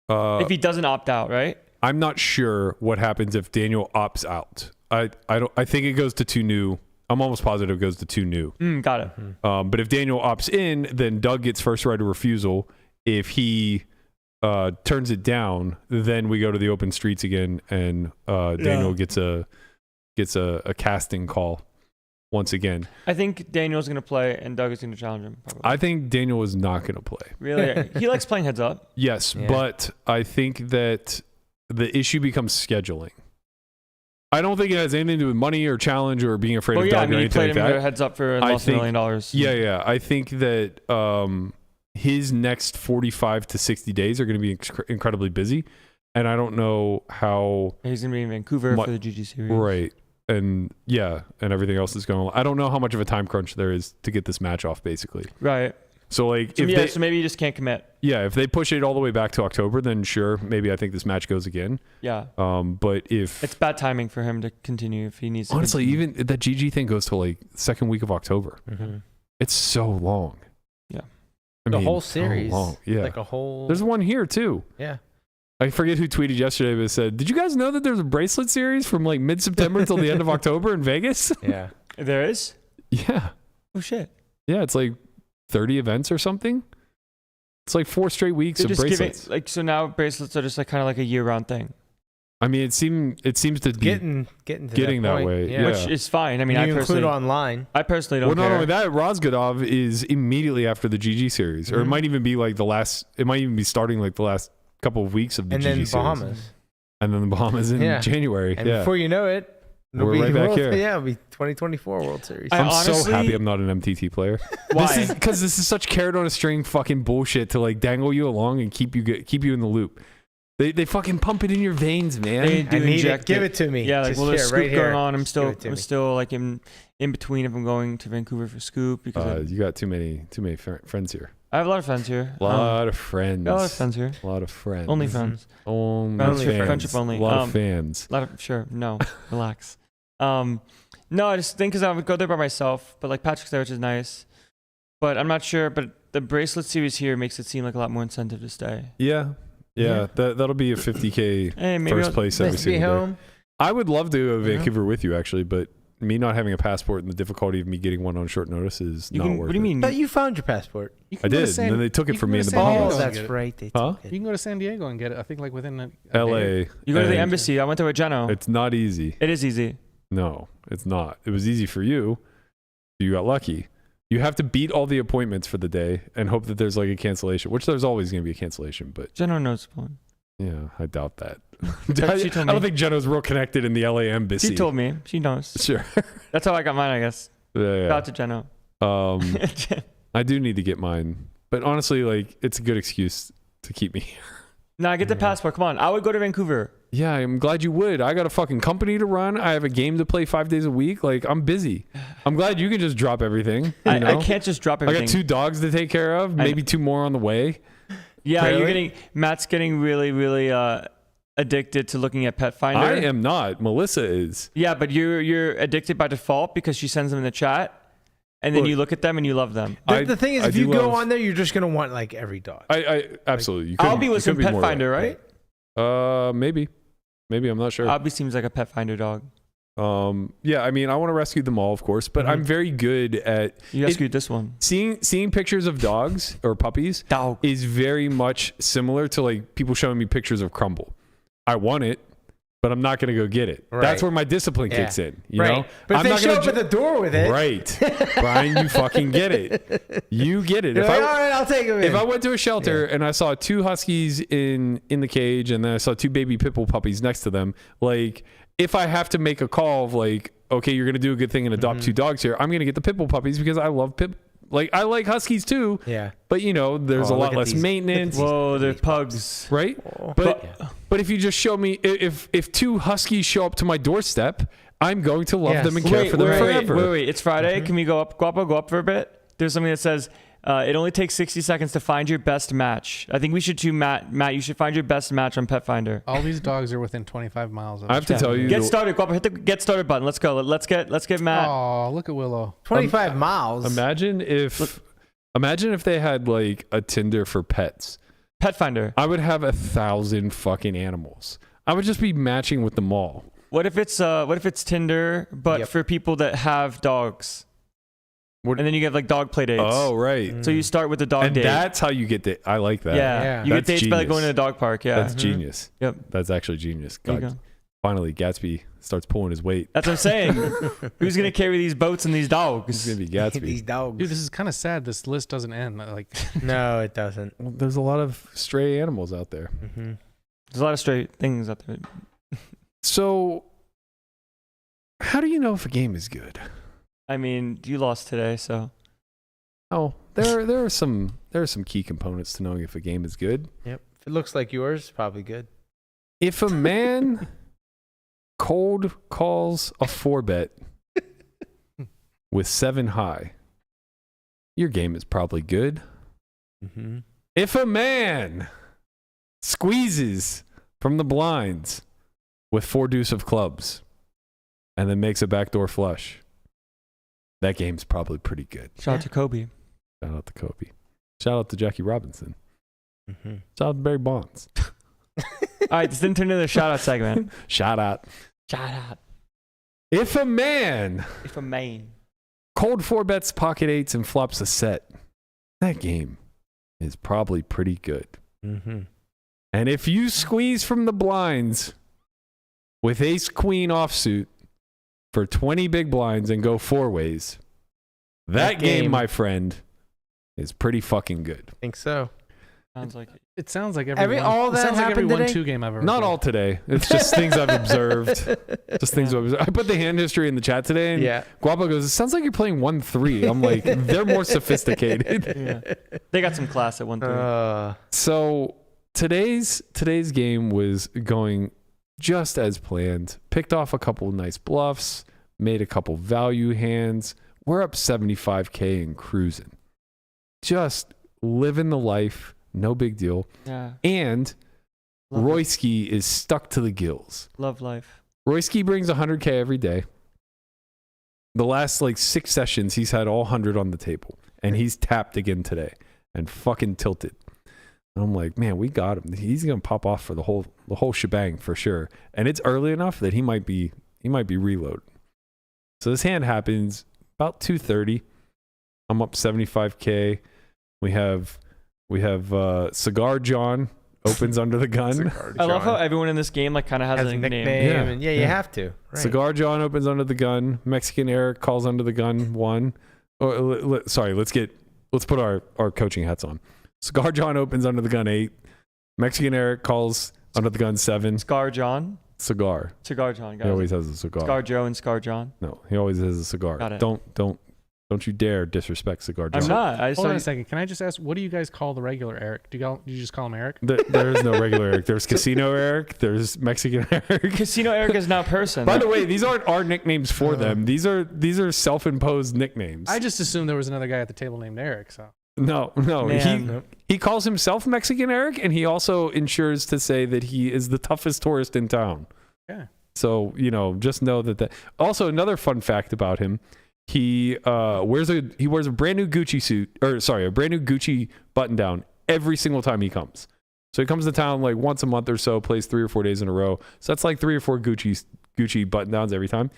C: If he doesn't opt out, right?
B: I'm not sure what happens if Daniel opts out. I think it goes to 2 new. I'm almost positive it goes to 2 new.
C: Got it.
B: But if Daniel opts in, then Doug gets first right of refusal. If he turns it down, then we go to the open streets again, and Daniel gets a casting call once again.
C: I think Daniel's going to play and Doug is going to challenge him. Probably.
B: I think Daniel is not going to play.
C: Really? He likes playing heads up.
B: Yes,
D: Yeah.
B: but I think that the issue becomes scheduling. I don't think it has anything to do with money or challenge or being afraid
C: Well,
B: of
C: yeah, I
B: Doug or
C: mean, he
B: anything
C: played
B: like
C: him
B: that.
C: heads up for and
B: I
C: lost $1
B: think-
C: million.
B: Yeah. I think that his next 45 to 60 days are going to be incredibly busy, and I don't know how.
C: He's going to be in Vancouver for the GG series.
B: Right. And and everything else is going on. I don't know how much of a time crunch there is to get this match off, basically.
C: Right.
B: So like,
C: So maybe you just can't commit.
B: if they push it all the way back to October, then sure, maybe I think this match goes again.
C: Yeah.
B: But if
C: It's bad timing for him to continue if he needs to.
B: honestly,
C: continue.
B: even that GG thing goes to like second week of October.
D: Mm-hmm.
B: It's so long.
C: Yeah.
D: The whole series.
B: So long. Yeah.
D: Like a whole.
B: There's one here too.
D: Yeah.
B: I forget who tweeted yesterday, but it said, "Did you guys know that there's a bracelet series from like mid-September until the end of October in Vegas?"
D: Yeah.
C: There is?
B: Yeah.
C: Oh, shit.
B: Yeah, it's like 30 events or something. It's like 4 straight weeks
C: They're
B: of
C: just
B: bracelets.
C: giving, like, so now bracelets are just like kind of like a year-round thing,
B: I mean, it seems to be
D: Getting
B: that
D: point.
B: way.
D: Yeah.
B: Yeah.
C: which is fine. I mean,
D: you
C: I
D: include
C: personally
D: online.
C: don't
B: Well, not
C: care.
B: only that, Rozgadov is immediately after the GG series, or it
D: Mhm.
B: might even be like it might even be starting like the last couple of weeks of the
D: And
B: GG
D: then
B: series.
D: Bahamas.
B: And then the Bahamas in
D: Yeah.
B: January.
D: And
B: yeah.
D: before you know it, it'll
B: We're
D: be
B: right back
D: World,
B: here.
D: Yeah, it'll be 2024 World Series.
C: I
B: I'm so
C: honestly-
B: happy I'm not an MTT player.
C: Why?
B: Because this is such carrot on a string fucking bullshit to like dangle you along and keep you in the loop. They fucking pump it in your veins, man.
C: They
D: I
C: do
D: need
C: inject
D: it. Give it to me.
C: Yeah, like,
D: Just
C: well, there's
D: here,
C: Scoop
D: right here.
C: going on. I'm
D: Give it to
C: still
D: me.
C: like in between if I'm going to Vancouver for Scoop because
B: You got too many friends here.
C: I have a lot of friends here.
B: A lot of friends.
C: A lot of friends here.
B: A lot of friends.
C: Only friends.
B: Only
C: Friendship-
B: fans.
C: friendship only.
B: A lot of fans.
C: A lot of no, relax. No, I just think because I would go there by myself, but like Patrick's there, which is nice. But I'm not sure. But the bracelet series here makes it seem like a lot more incentive to stay.
B: Yeah. That'll be a 50K
C: Hey, maybe
B: first
C: I'll-
B: place
D: Nice
B: every
D: to be
B: single day.
D: home.
B: I would love to go to Vancouver with you actually, but me not having a passport and the difficulty of me getting one on short notice is not worth it.
C: What do you mean?
D: But you found your passport.
E: You
B: I
E: can go to
B: did,
E: San-
B: and then they took it
E: you
B: from
E: can
B: me
E: go
B: in
E: to
B: the
E: San Diego
B: Bahamas.
D: Oh,
E: and
D: that's
E: get it.
D: right. They
B: Huh?
D: took it.
E: You can go to San Diego and get it. I think like within a
B: LA.
E: day.
C: You go to the
B: and
C: embassy. I went to a Geno.
B: It's not easy.
C: It is easy.
B: No, it's not. It was easy for you. You got lucky. You have to beat all the appointments for the day and hope that there's like a cancellation, which there's always going to be a cancellation. But
C: Geno knows one.
B: yeah, I doubt that.
C: She told
B: I don't
C: me.
B: think Geno's real connected in the LA embassy.
C: She told me. She knows.
B: Sure.
C: That's how I got mine, I guess.
B: Yeah,
C: Shout out to Geno.
B: yeah. I do need to get mine, but honestly, like it's a good excuse to keep me here.
C: No, I get the passport. Come on. I would go to Vancouver.
B: Yeah, I'm glad you would. I got a fucking company to run. I have a game to play 5 days a week. Like I'm busy. I'm glad you can just drop everything. You know?
C: I can't just drop
B: I
C: everything.
B: got 2 dogs to take care of, maybe 2 more on the way.
C: Yeah,
B: Really?
C: Matt's getting really, really addicted to looking at Petfinder.
B: I am not. Melissa is.
C: Yeah, but you're addicted by default because she sends them in the chat, and then
B: Look,
C: you look at them and you love them.
D: The thing is,
B: I
D: if
B: do
D: you go
B: love-
D: on there, you're just gonna want like every dog.
B: I absolutely. You
C: Albie
B: couldn't-
C: was
B: you
C: from
B: couldn't be more
C: Petfinder, right?
B: Maybe. I'm not sure.
C: Albie seems like a Petfinder dog.
B: Yeah, I mean, I want to rescue them all, of course, but I'm very good at
C: You rescued this one.
B: seeing pictures of dogs or puppies.
C: Dog.
B: Is very much similar to like people showing me pictures of Crumble. I want it, but I'm not going to go get it.
D: Right.
B: That's where my discipline kicks in. You know,
D: But if
B: I'm
D: they
B: not
D: show
B: gonna
D: up at the door with it,
B: right, Brian, you fucking get it. You get it.
D: you're like, all right, I'll take him in.
B: If I went to a shelter and I saw 2 huskies in the cage and then I saw 2 baby pit bull puppies next to them, like if I have to make a call of like, okay, you're gonna do a good thing and adopt 2 dogs here, I'm gonna get the pit bull puppies because I love like I like huskies too.
D: Yeah.
B: But you know, there's a
D: Oh,
B: lot
D: look at
B: less
D: these-
B: maintenance.
C: Whoa, they're pugs.
B: Right? But if you just show me if 2 huskies show up to my doorstep, I'm going to love them and care for them forever.
C: Wait. It's Friday. Can we go up? Go up for a bit. There's something that says it only takes 60 seconds to find your best match. I think we should too, Matt. Matt, you should find your best match on Petfinder.
E: All these dogs are within 25 miles of
B: I have to tell you,
C: Get started. Go up. Hit the get started button. Let's go. Let's get Matt.
E: Oh, look at Willow.
D: 25 miles.
B: imagine if they had like a Tinder for pets.
C: Petfinder.
B: I would have 1,000 fucking animals. I would just be matching with them all.
C: What if it's Tinder, but for people that have dogs?
B: What-
C: And then you get like dog play dates.
B: Oh, right.
C: So you start with the dog
B: And
C: date.
B: that's how you get the. I like that.
C: yeah. You get
B: That's
C: dates by like
B: genius.
C: going to the dog park. Yeah.
B: That's genius.
C: Yep.
B: That's actually genius.
C: There you
B: God,
C: go.
B: finally, Gatsby starts pulling his weight.
C: That's what I'm saying. Who's gonna carry these boats and these
B: It's
C: dogs?
B: gonna be
D: These
B: Gatsby.
D: dogs.
E: Dude, this is kind of sad. This list doesn't end. Like,
D: No, it doesn't.
B: Well, there's a lot of stray animals out there.
D: Mm-hmm.
C: There's a lot of straight things out there.
B: So, how do you know if a game is good?
C: I mean, you lost today, so
B: Oh, there are some key components to knowing if a game is good.
D: Yep. If it looks like yours, probably good.
B: If a man cold calls a 4-bet with 7 high, your game is probably good.
D: Mm-hmm.
B: If a man squeezes from the blinds with 4 deuce of clubs and then makes a backdoor flush, that game's probably pretty good.
C: shout out to Kobe.
B: Shout out to Kobe. Shout out to Jackie Robinson.
D: Mm-hmm.
B: Shout out to Barry Bonds.
C: All right, this didn't turn into the shout out segment.
B: Shout out.
C: Shout out.
B: If a man
C: If a man.
B: cold 4-bets pocket 8s and flops a set, that game is probably pretty good.
D: Mm-hmm.
B: And if you squeeze from the blinds with ace queen offsuit for 20 big blinds and go 4 ways, that game, my friend, is pretty fucking good.
D: I think so.
C: Sounds like it.
E: it sounds like
D: all that
E: sounds like every
D: happened today?
E: 1-2 game I've ever
B: Not
E: played.
B: all today. It's just things I've observed. Just things I've observed. I put the hand history in the chat today, and
D: Yeah.
B: Guapo goes, "It sounds like you're playing 1-3." I'm like, they're more sophisticated.
C: Yeah. They got some class at 1-3.
B: So today's game was going just as planned. Picked off a couple nice bluffs, made a couple value hands. We're up 75K and cruising. Just living the life. No big deal.
C: Yeah.
B: And
C: Love it.
B: Royski is stuck to the gills.
C: Love life.
B: Royski brings 100K every day. The last like 6 sessions, he's had all 100 on the table. And he's tapped again today and fucking tilted. And I'm like, man, we got him. He's going to pop off for the whole shebang for sure. And it's early enough that he might be reloaded. So this hand happens about 2:30. I'm up 75K. We have Cigar John opens under the gun.
C: I love how everyone in this game like kind of has a nickname.
B: Yeah.
D: And you have to. Right.
B: Cigar John opens under the gun. Mexican Eric calls under the gun 1. Let's put our coaching hats on. Cigar John opens under the gun 8. Mexican Eric calls under the gun 7.
C: Scar John.
B: Cigar.
C: Cigar John. Guys.
B: He always has a cigar.
C: Scar Joe and Scar John.
B: No, he always has a cigar.
C: Got it.
B: Don't you dare disrespect Cigar John.
C: I'm not.
E: Hold on a second. Can I just ask, what do you guys call the regular Eric? Do you just call him Eric?
B: There is no regular Eric. There's Casino Eric. There's Mexican Eric.
C: Casino Eric is now person.
B: By the way, these aren't our nicknames for them. These are self-imposed nicknames.
E: I just assumed there was another guy at the table named Eric. So
B: No.
C: Man.
B: He calls himself Mexican Eric, and he also ensures to say that he is the toughest tourist in town.
E: yeah.
B: So, just know that. Also, another fun fact about him, he wears a brand new Gucci suit, a brand new Gucci button down every single time he comes. So he comes to town like once a month or so, plays 3 or 4 days in a row. So that's like 3 or 4 Gucci button downs every time.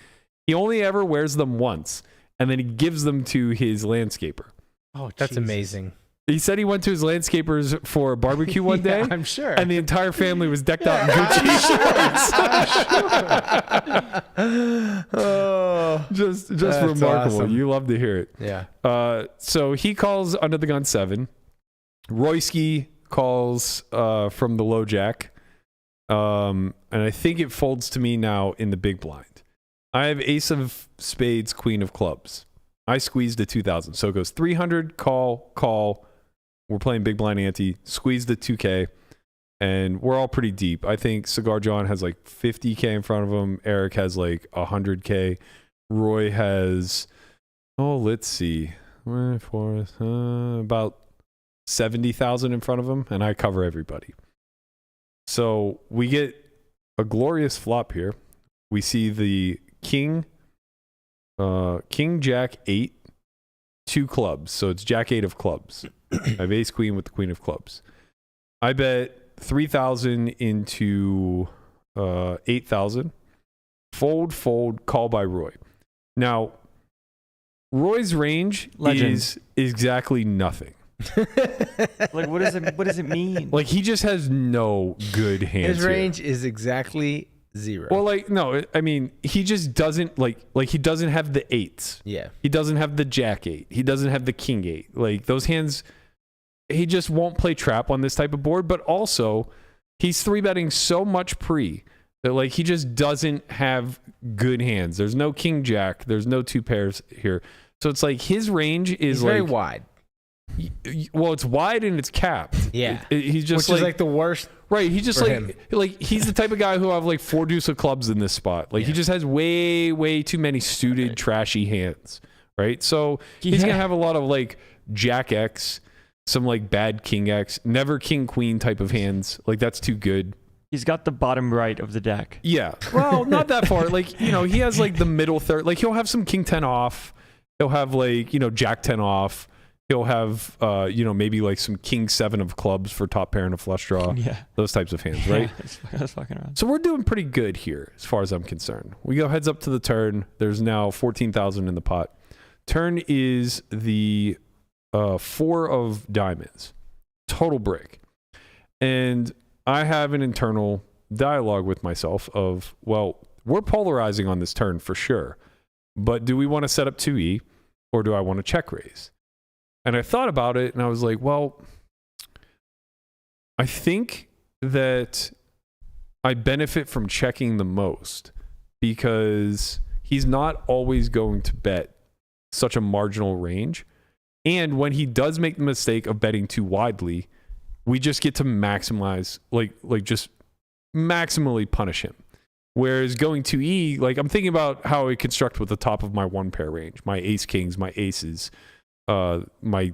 B: He only ever wears them once, and then he gives them to his landscaper.
E: Oh,
D: That's
E: Jesus.
D: amazing.
B: He said he went to his landscapers for a barbecue one day.
E: Yeah, I'm sure.
B: And the entire family was decked out in Gucci shorts.
D: Oh,
B: just
D: That's
B: remarkable.
D: awesome.
B: You love to hear it.
D: yeah.
B: So he calls under the gun 7. Royski calls from the low jack. And I think it folds to me now in the big blind. I have ace of spades, queen of clubs. I squeezed a 2,000. So it goes 300, call. We're playing big blind ante, squeezed the 2K, and we're all pretty deep. I think Cigar John has like 50K in front of him. Eric has like 100K. Roy has, let's see, about 70,000 in front of him, and I cover everybody. So we get a glorious flop here. We see the king, jack 8, 2 clubs. So it's jack 8 of clubs. I have ace queen with the queen of clubs. I bet 3,000 into 8,000. Fold, call by Roy. Now, Roy's range is exactly nothing.
C: Like, what does it mean?
B: Like, he just has no good hands.
D: His range is exactly 0.
B: Well, no, I mean, he just doesn't like he doesn't have the 8s.
D: Yeah.
B: He doesn't have the jack 8. He doesn't have the king 8. Like, those hands, he just won't play trap on this type of board. But also, he's 3-betting so much pre that, like, he just doesn't have good hands. There's no king jack. There's no 2 pairs here. So it's like his range is
D: very wide.
B: Well, it's wide and it's capped.
D: Yeah.
B: He's just
D: Which is like the worst.
B: Right, he just
D: for
B: like he's the type of guy who have like 4 deuce of clubs in this spot. Like he just has way too many suited trashy hands. Right, so he's gonna have a lot of like jack X, some like bad king X, never king queen type of hands. Like that's too good.
C: He's got the bottom right of the deck.
B: Yeah, well, not that far. Like he has like the middle third. Like he'll have some king 10 off. He'll have like jack 10 off. He'll have, maybe like some king 7 of clubs for top pair and a flush draw.
C: Yeah.
B: Those types of hands, right?
C: That's fucking around.
B: So we're doing pretty good here as far as I'm concerned. We go heads up to the turn. There's now 14,000 in the pot. Turn is the 4 of diamonds. Total brick. And I have an internal dialogue with myself of, well, we're polarizing on this turn for sure. But do we want to set up 2E or do I want to check raise? And I thought about it and I was like, well, I think that I benefit from checking the most because he's not always going to bet such a marginal range. And when he does make the mistake of betting too widely, we just get to maximize, like just maximally punish him. Whereas going 2E, like I'm thinking about how I construct with the top of my 1 pair range, my ace kings, my aces, my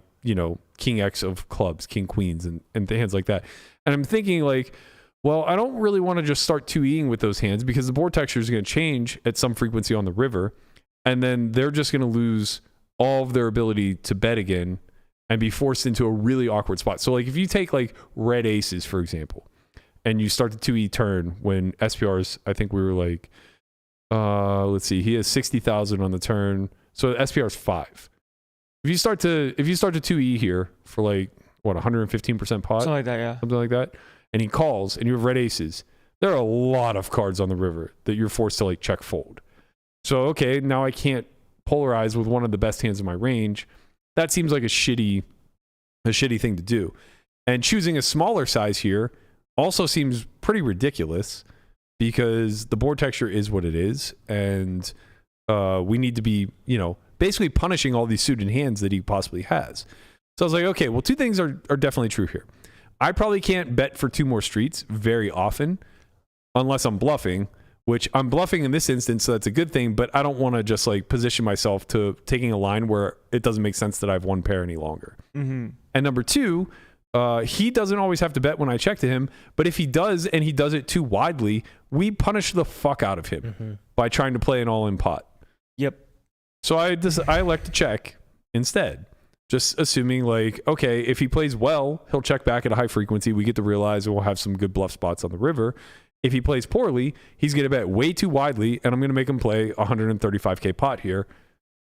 B: king X of clubs, king queens, and hands like that. And I'm thinking like, well, I don't really want to just start 2Eing with those hands because the board texture is going to change at some frequency on the river, and then they're just going to lose all of their ability to bet again and be forced into a really awkward spot. So like if you take like red aces, for example, and you start the 2E turn when SPRs, I think we were like let's see. He has 60,000 on the turn. So SPR is 5. If you start to 2E here for like what 115% pot,
C: Something like that, yeah.
B: something like that, and he calls and you have red aces, there are a lot of cards on the river that you're forced to like check fold. So okay, now I can't polarize with one of the best hands in my range. That seems like a shitty thing to do. And choosing a smaller size here also seems pretty ridiculous because the board texture is what it is, and we need to be, basically punishing all these suited hands that he possibly has. So I was like, okay, well, 2 things are definitely true here. I probably can't bet for 2 more streets very often unless I'm bluffing, which I'm bluffing in this instance, so that's a good thing, but I don't want to just like position myself to taking a line where it doesn't make sense that I have 1 pair any longer.
C: Mm-hmm.
B: And number 2, he doesn't always have to bet when I check to him, but if he does and he does it too widely, we punish the fuck out of him by trying to play an all-in pot.
C: Yep.
B: So I elect to check instead, just assuming like, okay, if he plays well, he'll check back at a high frequency. We get to realize we'll have some good bluff spots on the river. If he plays poorly, he's going to bet way too widely, and I'm going to make him play 135K pot here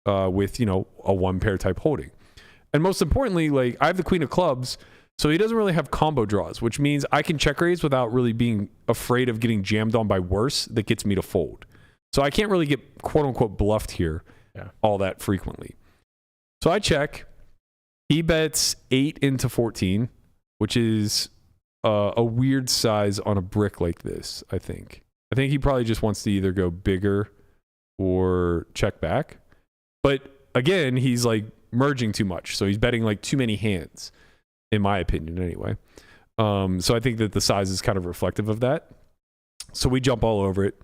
B: with, a 1 pair type holding. And most importantly, like I have the queen of clubs, so he doesn't really have combo draws, which means I can check raise without really being afraid of getting jammed on by worse that gets me to fold. So I can't really get quote unquote bluffed here all that frequently. So I check. He bets 8 into 14, which is a weird size on a brick like this, I think. I think he probably just wants to either go bigger or check back. But again, he's like merging too much. So he's betting like too many hands, in my opinion anyway. So I think that the size is kind of reflective of that. So we jump all over it.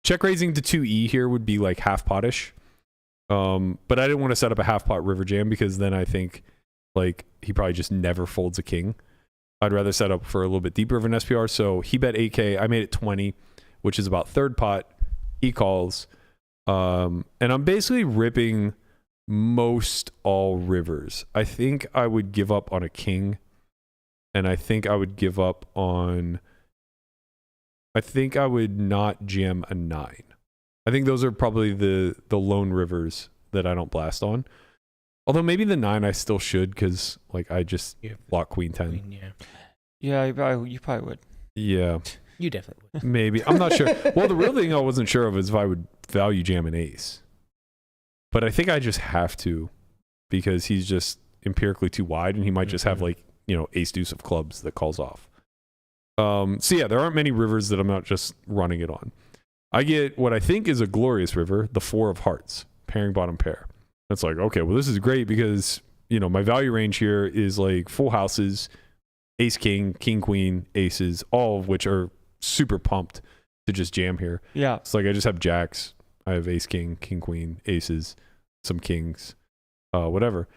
B: Check raising to 2E here would be like half potish. But I didn't want to set up a half pot river jam because then I think like he probably just never folds a king. I'd rather set up for a little bit deeper of an SPR. So he bet 8K. I made it 20, which is about 3rd pot. He calls. And I'm basically ripping most all rivers. I think I would give up on a king. And I think I would give up on... I think I would not jam a 9. I think those are probably the lone rivers that I don't blast on. Although maybe the 9 I still should because like I just block queen 10.
C: Yeah, you probably would.
B: Yeah.
D: You definitely would.
B: Maybe. I'm not sure. Well, the real thing I wasn't sure of is if I would value jam an ace. But I think I just have to because he's just empirically too wide and he might just have like, ace deuce of clubs that calls off. So yeah, there aren't many rivers that I'm not just running it on. I get what I think is a glorious river, the 4 of hearts, pairing bottom pair. That's like, okay, well, this is great because, my value range here is like full houses, ace, king, king, queen, aces, all of which are super pumped to just jam here.
C: Yeah.
B: It's like I just have jacks. I have ace, king, king, queen, aces, some kings, whatever.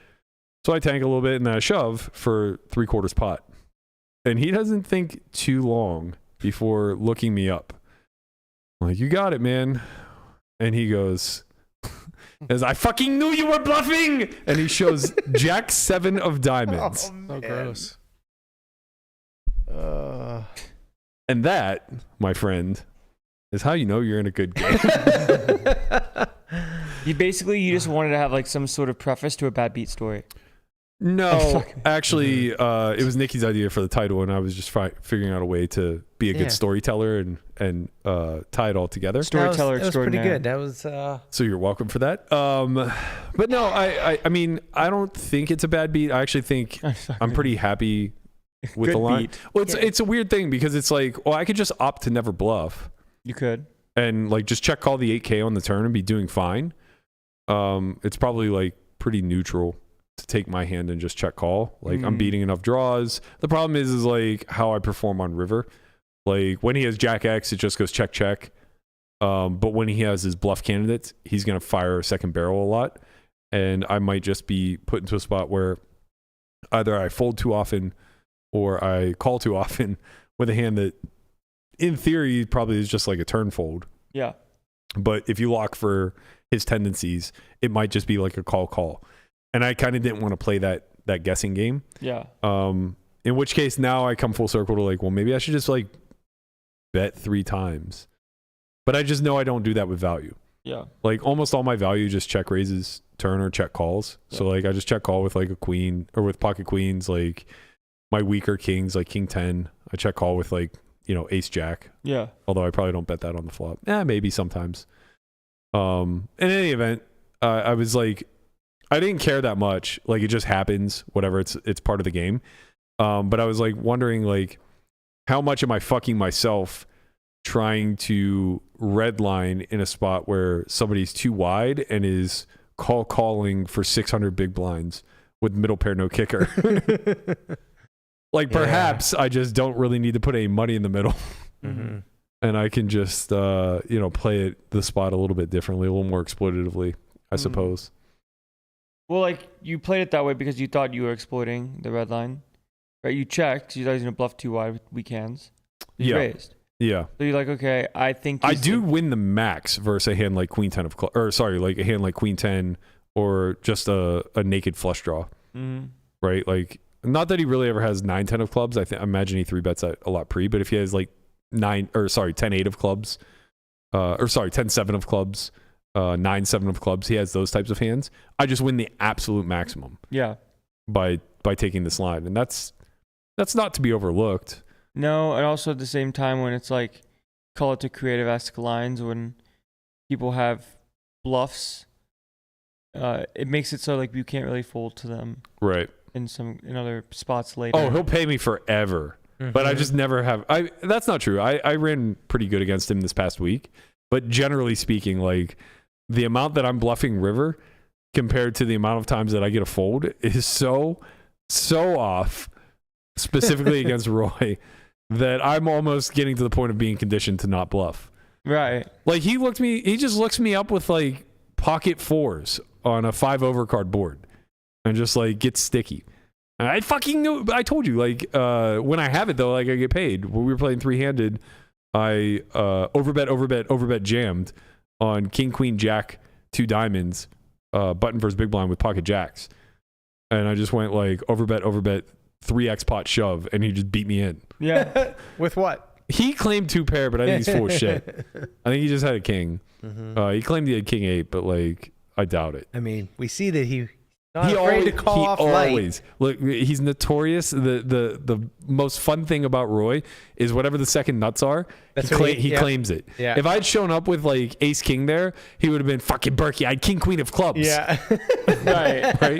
B: So I tank a little bit and then I shove for 3/4 pot. And he doesn't think too long before looking me up. I'm like, you got it, man. And he goes, I fucking knew you were bluffing. And he shows Jack 7 of diamonds.
E: So gross.
B: And that, my friend, is how you know you're in a good game.
C: You just wanted to have like some sort of preface to a bad beat story.
B: No, actually, it was Nikki's idea for the title, and I was just figuring out a way to be a good storyteller and tie it all together.
C: Storyteller extraordinaire.
D: That was pretty good. That was.
B: So you're welcome for that. But no, I mean, I don't think it's a bad beat. I actually think I'm pretty happy with the line.
C: Beat.
B: Well, it's a weird thing because it's like, well, I could just opt to never bluff.
C: You could.
B: And like just check call the 8K on the turn and be doing fine. It's probably like pretty neutral to take my hand and just check call. Like I'm beating enough draws. The problem is like how I perform on river. Like when he has Jack X, it just goes check, check. But when he has his bluff candidates, he's going to fire a second barrel a lot. And I might just be put into a spot where either I fold too often or I call too often with a hand that in theory probably is just like a turn fold.
C: Yeah.
B: But if you lock for his tendencies, it might just be like a call. And I kind of didn't want to play that guessing game.
C: Yeah.
B: In which case now I come full circle to like, well, maybe I should just like bet 3 times But I just know I don't do that with value.
C: Yeah.
B: Like almost all my value just check raises turn or check calls.
C: Yeah.
B: So like I just check call with like a queen or with pocket queens, like my weaker kings, like king 10. I check call with like, ace jack.
C: Yeah.
B: Although I probably don't bet that on the flop. Maybe sometimes. In any event, I was like, I didn't care that much. Like it just happens, whatever. It's part of the game. But I was like wondering like, how much am I fucking myself trying to red line in a spot where somebody's too wide and is calling for 600 big blinds with middle pair no kicker. Like perhaps I just don't really need to put any money in the middle.
D: Mm-hmm.
B: And I can just play the spot a little bit differently, a little more exploitatively, I suppose.
C: Well, like you played it that way because you thought you were exploiting the red line, right? You checked. You thought he was gonna bluff too wide with weak hands. You raised.
B: Yeah.
C: So you're like, okay, I think
B: I do win the max versus a hand like queen 10 of clubs, or sorry, like a hand like queen 10 or just a naked flush draw.
C: Mm-hmm.
B: Right? Like, not that he really ever has 9-10 of clubs. I imagine he 3-bets that a lot pre, but if he has like 10-8 of clubs, 10-7 of clubs, 9-7 of clubs, he has those types of hands. I just win the absolute maximum.
C: Yeah.
B: By taking this line. And that's not to be overlooked.
C: No, and also at the same time when it's like, call it to creative-esque lines, when people have bluffs, it makes it so like you can't really fold to them.
B: Right.
C: In other spots later.
B: Oh, he'll pay me forever.
D: Mm-hmm.
B: But I just never have. That's not true. I ran pretty good against him this past week. But generally speaking, like the amount that I'm bluffing river compared to the amount of times that I get a fold is so off, specifically against Roy, that I'm almost getting to the point of being conditioned to not bluff.
C: Right.
B: Like he just looks me up with like pocket fours on a 5 overcard board and just like gets sticky. And I fucking knew. I told you, like when I have it though, like I get paid. When we were playing 3-handed, I overbet jammed on king queen jack 2 diamonds, button versus big blind with pocket jacks, and I just went like overbet 3x pot shove, and he just beat me in.
C: Yeah.
D: With what?
B: He claimed 2 pair, but I think he's full of shit. I think he just had a king.
D: Mm-hmm.
B: He claimed he had king 8, but like I doubt it.
D: I mean, we see that he afraid to call off
B: always
D: light.
B: look. He's notorious. The most fun thing about Roy is whatever the second nuts are, he claims it.
D: Yeah.
B: If I'd shown up with like ace king there, he would have been fucking Berkey. I had king queen of clubs.
D: Yeah.
B: Right.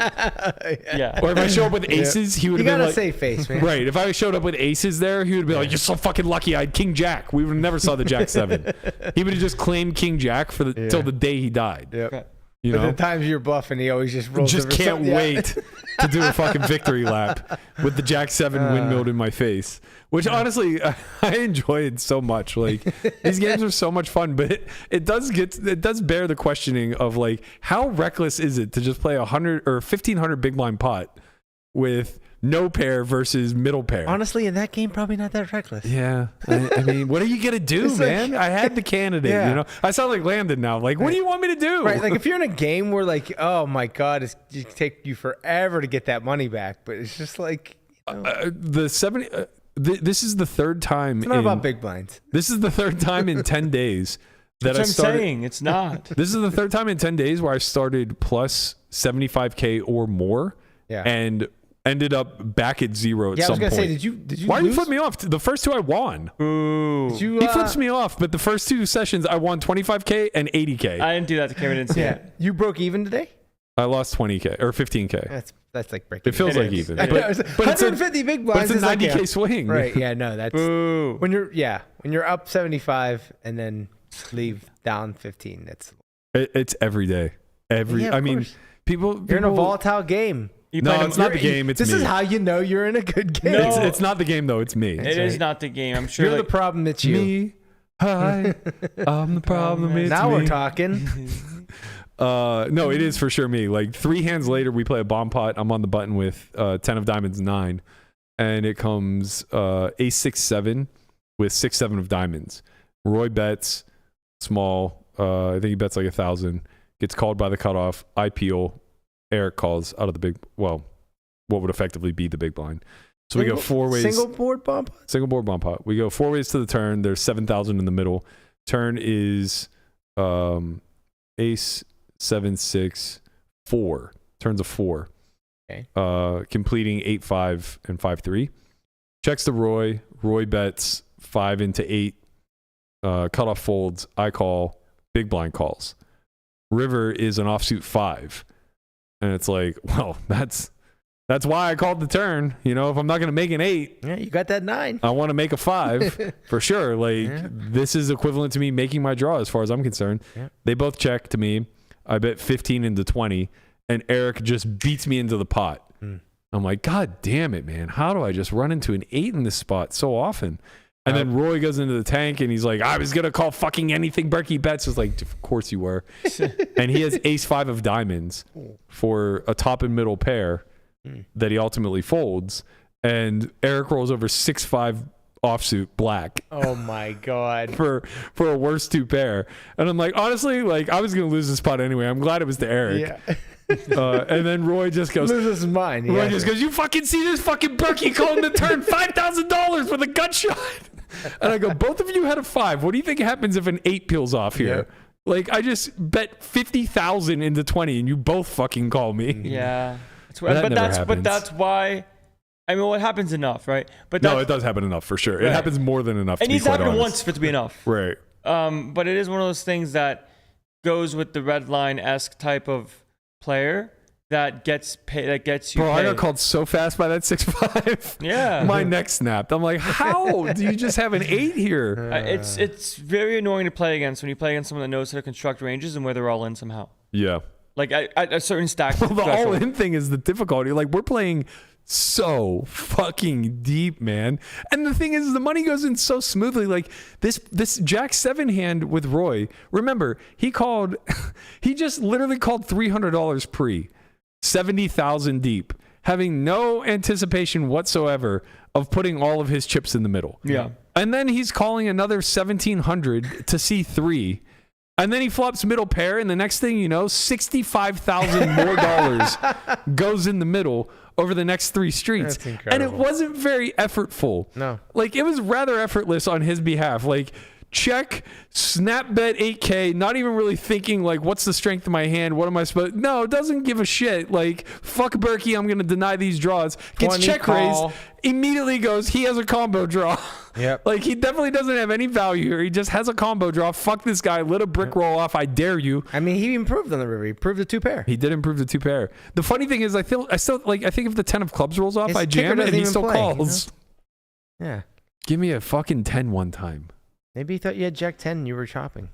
C: Yeah.
B: Or if I show up with aces, he would have been like,
D: save face, man.
B: Right. If I showed up with aces there, he would be like, "You're so fucking lucky. I had king jack. We would have never saw the jack 7." He would have just claimed king jack till the day he died.
D: Yep.
B: You
D: But
B: know?
D: the times you're bluffing, he always just rolls.
B: Just can't wait to do a fucking victory lap with the jack 7 windmilled in my face, which honestly I enjoyed so much. Like these games are so much fun, but it does bear the questioning of like, how reckless is it to just play 100 or 1,500 big blind pot with no pair versus middle pair?
D: Honestly, in that game, probably not that reckless.
B: Yeah. I mean, what are you going to do, man? I had the candidate, you know? I sound like Landon now. Like, what do you want me to do?
D: Right. Like, if you're in a game where, like, oh my God, it take you forever to get that money back, but it's just like,
B: this is the third time.
D: It's not about big blinds.
B: This is the third time in 10 days that
C: That's what I'm saying. It's not.
B: This is the third time in 10 days where I started plus 75K or more.
D: Yeah.
B: And ended up back at 0 at
D: Yeah, I
B: some
D: was gonna
B: point.
D: say, did you?
B: Why
D: lose?
B: you flip me off? The first 2 I won.
C: Ooh.
D: Did you,
B: He flips me off, but the first 2 sessions I won 25K and 80K.
C: I didn't do that. The camera didn't see it.
D: You broke even today.
B: I lost 20K or 15K.
D: That's like breaking.
B: It feels
C: It
B: like
C: is.
B: even.
C: It
B: But
C: is.
B: it's
D: 150 big blinds.
B: But it's a
D: is
B: 90K
D: like
B: swing.
D: Right. Yeah. No. That's
C: Boo.
D: when you're up 75 and then leave down 15.
B: It's every day. I mean,
D: course.
B: people.
D: You're in a volatile game.
B: No, it's not the game. It's
D: this
B: me.
D: is how you know you're in a good game.
C: No.
B: It's not the game though. It's me.
C: It is not the game. I'm sure.
D: You're
C: like,
D: the problem. It's you.
B: Me. Hi. I'm the problem. It's
D: Now
B: me.
D: we're talking.
B: No, it is for sure me. Like 3 hands later, we play a bomb pot. I'm on the button with 10 of diamonds 9, and it comes ace 6 7 with 6 7 of diamonds. Roy bets small. I think he bets like 1,000. Gets called by the cutoff. I peel. Eric calls out of the big. Well, what would effectively be the big blind. So we go 4 ways.
D: Single board bump.
B: Single board bomb pot. We go 4 ways to the turn. There's 7,000 in the middle. Turn is ace 7 6 4. Turns a 4.
D: Okay.
B: Completing 8-5 and 5-3. Checks to Roy. Roy bets 5 into 8. Cutoff folds. I call. Big blind calls. River is an offsuit 5. And it's like, well, that's why I called the turn. You know, if I'm not going to make an 8,
D: Yeah, you got that 9.
B: I want to make a 5 for sure. Like, this is equivalent to me making my draw as far as I'm concerned.
D: Yeah.
B: They both check to me. I bet 15 into 20, and Eric just beats me into the pot. I'm like, God damn it, man. How do I just run into an 8 in this spot so often? And then Roy goes into the tank, and he's like, I was going to call fucking anything Berkey bets. It's like, of course you were. And he has ace 5 of diamonds for a top and middle pair that he ultimately folds. And Eric rolls over 6-5 offsuit black.
D: Oh my God.
B: for a worst 2 pair. And I'm like, honestly, like, I was going to lose this pot anyway. I'm glad it was to Eric.
D: Yeah.
B: And then Roy just goes,
D: This is mine.
B: Roy
D: Yeah.
B: just goes, you fucking see this fucking Berkey calling the turn $5,000 for the gut shot. And I go, both of you had a 5. What do you think happens if an 8 peels off here?
D: Yeah.
B: Like, I just bet 50,000 into 20 and you both fucking call me.
C: Yeah.
B: That never
C: But
B: happens.
C: that's why. I mean, well, it happens enough, right? But
B: No, it does happen enough for sure. It
C: Right.
B: happens more than enough.
C: It
B: to be
C: needs to
B: quite
C: happen
B: honest.
C: once for it to be enough.
B: Right.
C: But it is one of those things that goes with the red line-esque type of player that gets paid. That gets you.
B: Bro, I got
C: paid.
B: called so fast by that 6-5.
C: Yeah.
B: My neck snapped. I'm like, how do you just have an 8 here?
C: It's very annoying to play against when you play against someone that knows how to construct ranges and where they're all in somehow.
B: Yeah.
C: Like at a certain stack.
B: Well, the
C: threshold.
B: all-in thing is the difficulty. Like, we're playing so fucking deep, man. And the thing is, the money goes in so smoothly. Like, this Jack 7 hand with Roy, remember, he just literally called $300 pre, 70,000 deep, having no anticipation whatsoever of putting all of his chips in the middle.
C: Yeah.
B: And then he's calling another 1,700 to C3. And then he flops middle pair, and the next thing you know, $65,000 more dollars goes in the middle over the next 3 streets.
D: That's incredible.
B: And it wasn't very effortful.
D: No.
B: Like, it was rather effortless on his behalf. Like, check, snap bet 8K, not even really thinking, like, what's the strength of my hand? What am I supposed? No, it doesn't give a shit. Like, fuck Berkey, I'm going to deny these draws. Gets
D: 20
B: check
D: call.
B: raised, immediately goes, he has a combo draw.
D: Yep.
B: Like, he definitely doesn't have any value here. He just has a combo draw. Fuck this guy. Let a brick roll off. I dare you.
D: I mean, he improved on the river. He improved the 2 pair.
B: He did improve the 2 pair. The funny thing is, I still like. I think if the 10 of clubs rolls off,
D: His
B: I
D: kicker
B: jam it,
D: doesn't
B: and he
D: even
B: still
D: play,
B: calls.
D: Yeah.
B: Give me a fucking 10 one time.
D: Maybe he thought you had Jack 10 and you were chopping.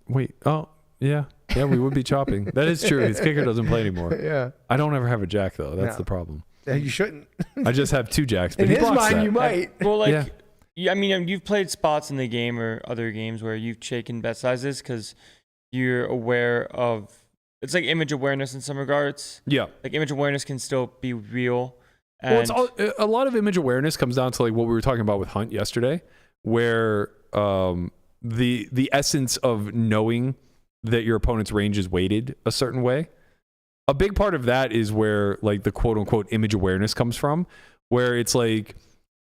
B: Wait. Oh, yeah. Yeah, we would be chopping. That is true. His kicker doesn't play anymore.
D: Yeah.
B: I don't ever have a jack though. That's
D: No.
B: the problem.
D: You shouldn't.
B: I just have 2 jacks. But
D: In
B: he
D: his
B: blocks
D: mind,
B: that.
D: you might.
C: Well, like,
B: Yeah.
C: I mean, you've played spots in the game or other games where you've shaken bet sizes because you're aware of. It's like image awareness in some regards.
B: Yeah.
C: Like image awareness can still be real.
B: Well, it's a lot of image awareness comes down to like what we were talking about with Hunt yesterday, where the essence of knowing that your opponent's range is weighted a certain way. A big part of that is where like the quote unquote image awareness comes from, where it's like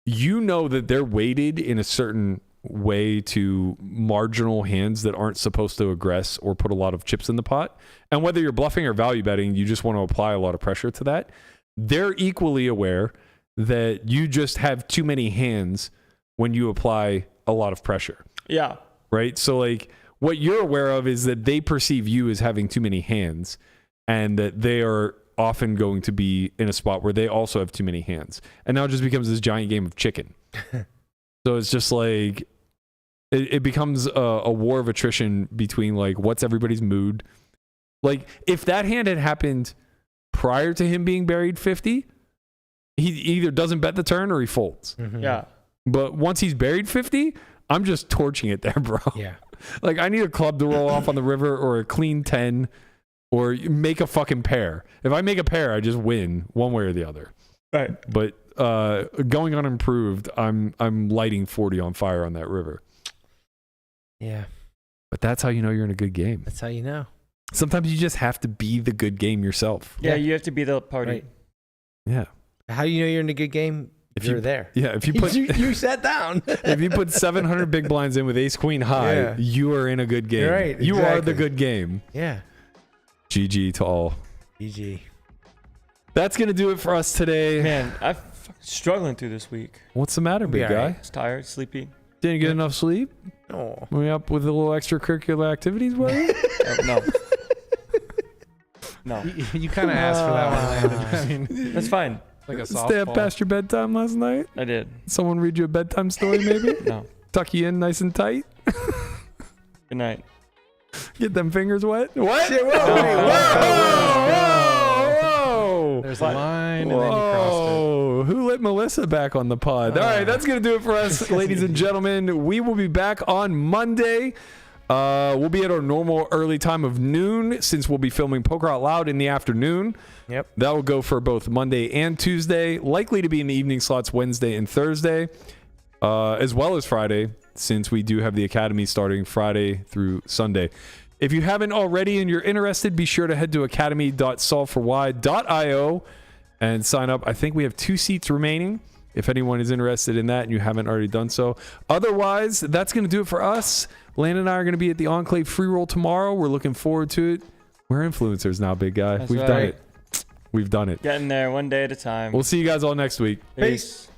B: you know that they're weighted in a certain way to marginal hands that aren't supposed to aggress or put a lot of chips in the pot. And whether you're bluffing or value betting, you just want to apply a lot of pressure to that. They're equally aware that you just have too many hands when you apply a lot of pressure.
C: Yeah.
B: Right? So like what you're aware of is that they perceive you as having too many hands and that they are often going to be in a spot where they also have too many hands. And now it just becomes this giant game of chicken. So it's just like it becomes a war of attrition between like what's everybody's mood. Like if that hand had happened prior to him being buried 50, he either doesn't bet the turn or he folds.
D: Mm-hmm.
C: Yeah.
B: But once he's buried 50, I'm just torching it there, bro.
D: Yeah.
B: Like I need a club to roll off on the river or a clean 10 or make a fucking pair. If I make a pair, I just win one way or the other.
C: Right.
B: But going unimproved, I'm lighting 40 on fire on that river.
D: Yeah.
B: But that's how you know you're in a good game.
D: That's how you know.
B: Sometimes you just have to be the good game yourself.
C: Yeah, you have to be the party.
D: Right.
B: Yeah.
D: How do you know you're in a good game?
B: If
D: You're there.
B: Yeah, if you put
D: you sat down.
B: if you put 700 big blinds in with ace queen high,
D: Yeah.
B: you are in a good game.
D: You're right,
B: You are the
D: exactly.
B: good game.
D: Yeah.
B: GG to all.
D: GG.
B: That's gonna do it for us today.
C: Man, I'm struggling through this week.
B: What's the matter, big
D: Yeah,
B: guy?
D: right.
C: It's tired, sleepy.
B: Didn't get enough sleep?
D: Oh.
B: Were you up with a little extracurricular activities, buddy?
C: No. No.
E: You kind of asked for that one, Landon. I mean,
C: That's fine.
E: like a
B: Stay up
E: softball.
B: past your bedtime last night?
C: I did.
B: Someone read you a bedtime story, maybe?
C: No.
B: Tuck you in nice and tight?
C: Good night.
B: Get them fingers wet? What?
D: Shit, whoa,
C: No,
D: wait,
C: no,
B: Whoa!
E: There's a line, and then you crossed
B: Whoa. Who let Melissa back on the pod? All right, that's going to do it for us, ladies and gentlemen. We will be back on Monday. We'll be at our normal early time of noon since we'll be filming Poker Out Loud in the afternoon.
D: Yep.
B: That will go for both Monday and Tuesday. Likely to be in the evening slots Wednesday and Thursday, as well as Friday, since we do have the Academy starting Friday through Sunday. If you haven't already and you're interested, be sure to head to academy.solveforwhy.io and sign up. I think we have 2 seats remaining if anyone is interested in that and you haven't already done so. Otherwise, that's going to do it for us. Landon and I are going to be at the Enclave free roll tomorrow. We're looking forward to it. We're influencers now, big guy.
C: That's
B: We've done
C: right.
B: it. We've done it.
C: Getting there one day at a time.
B: We'll see you guys all next week.
C: Peace.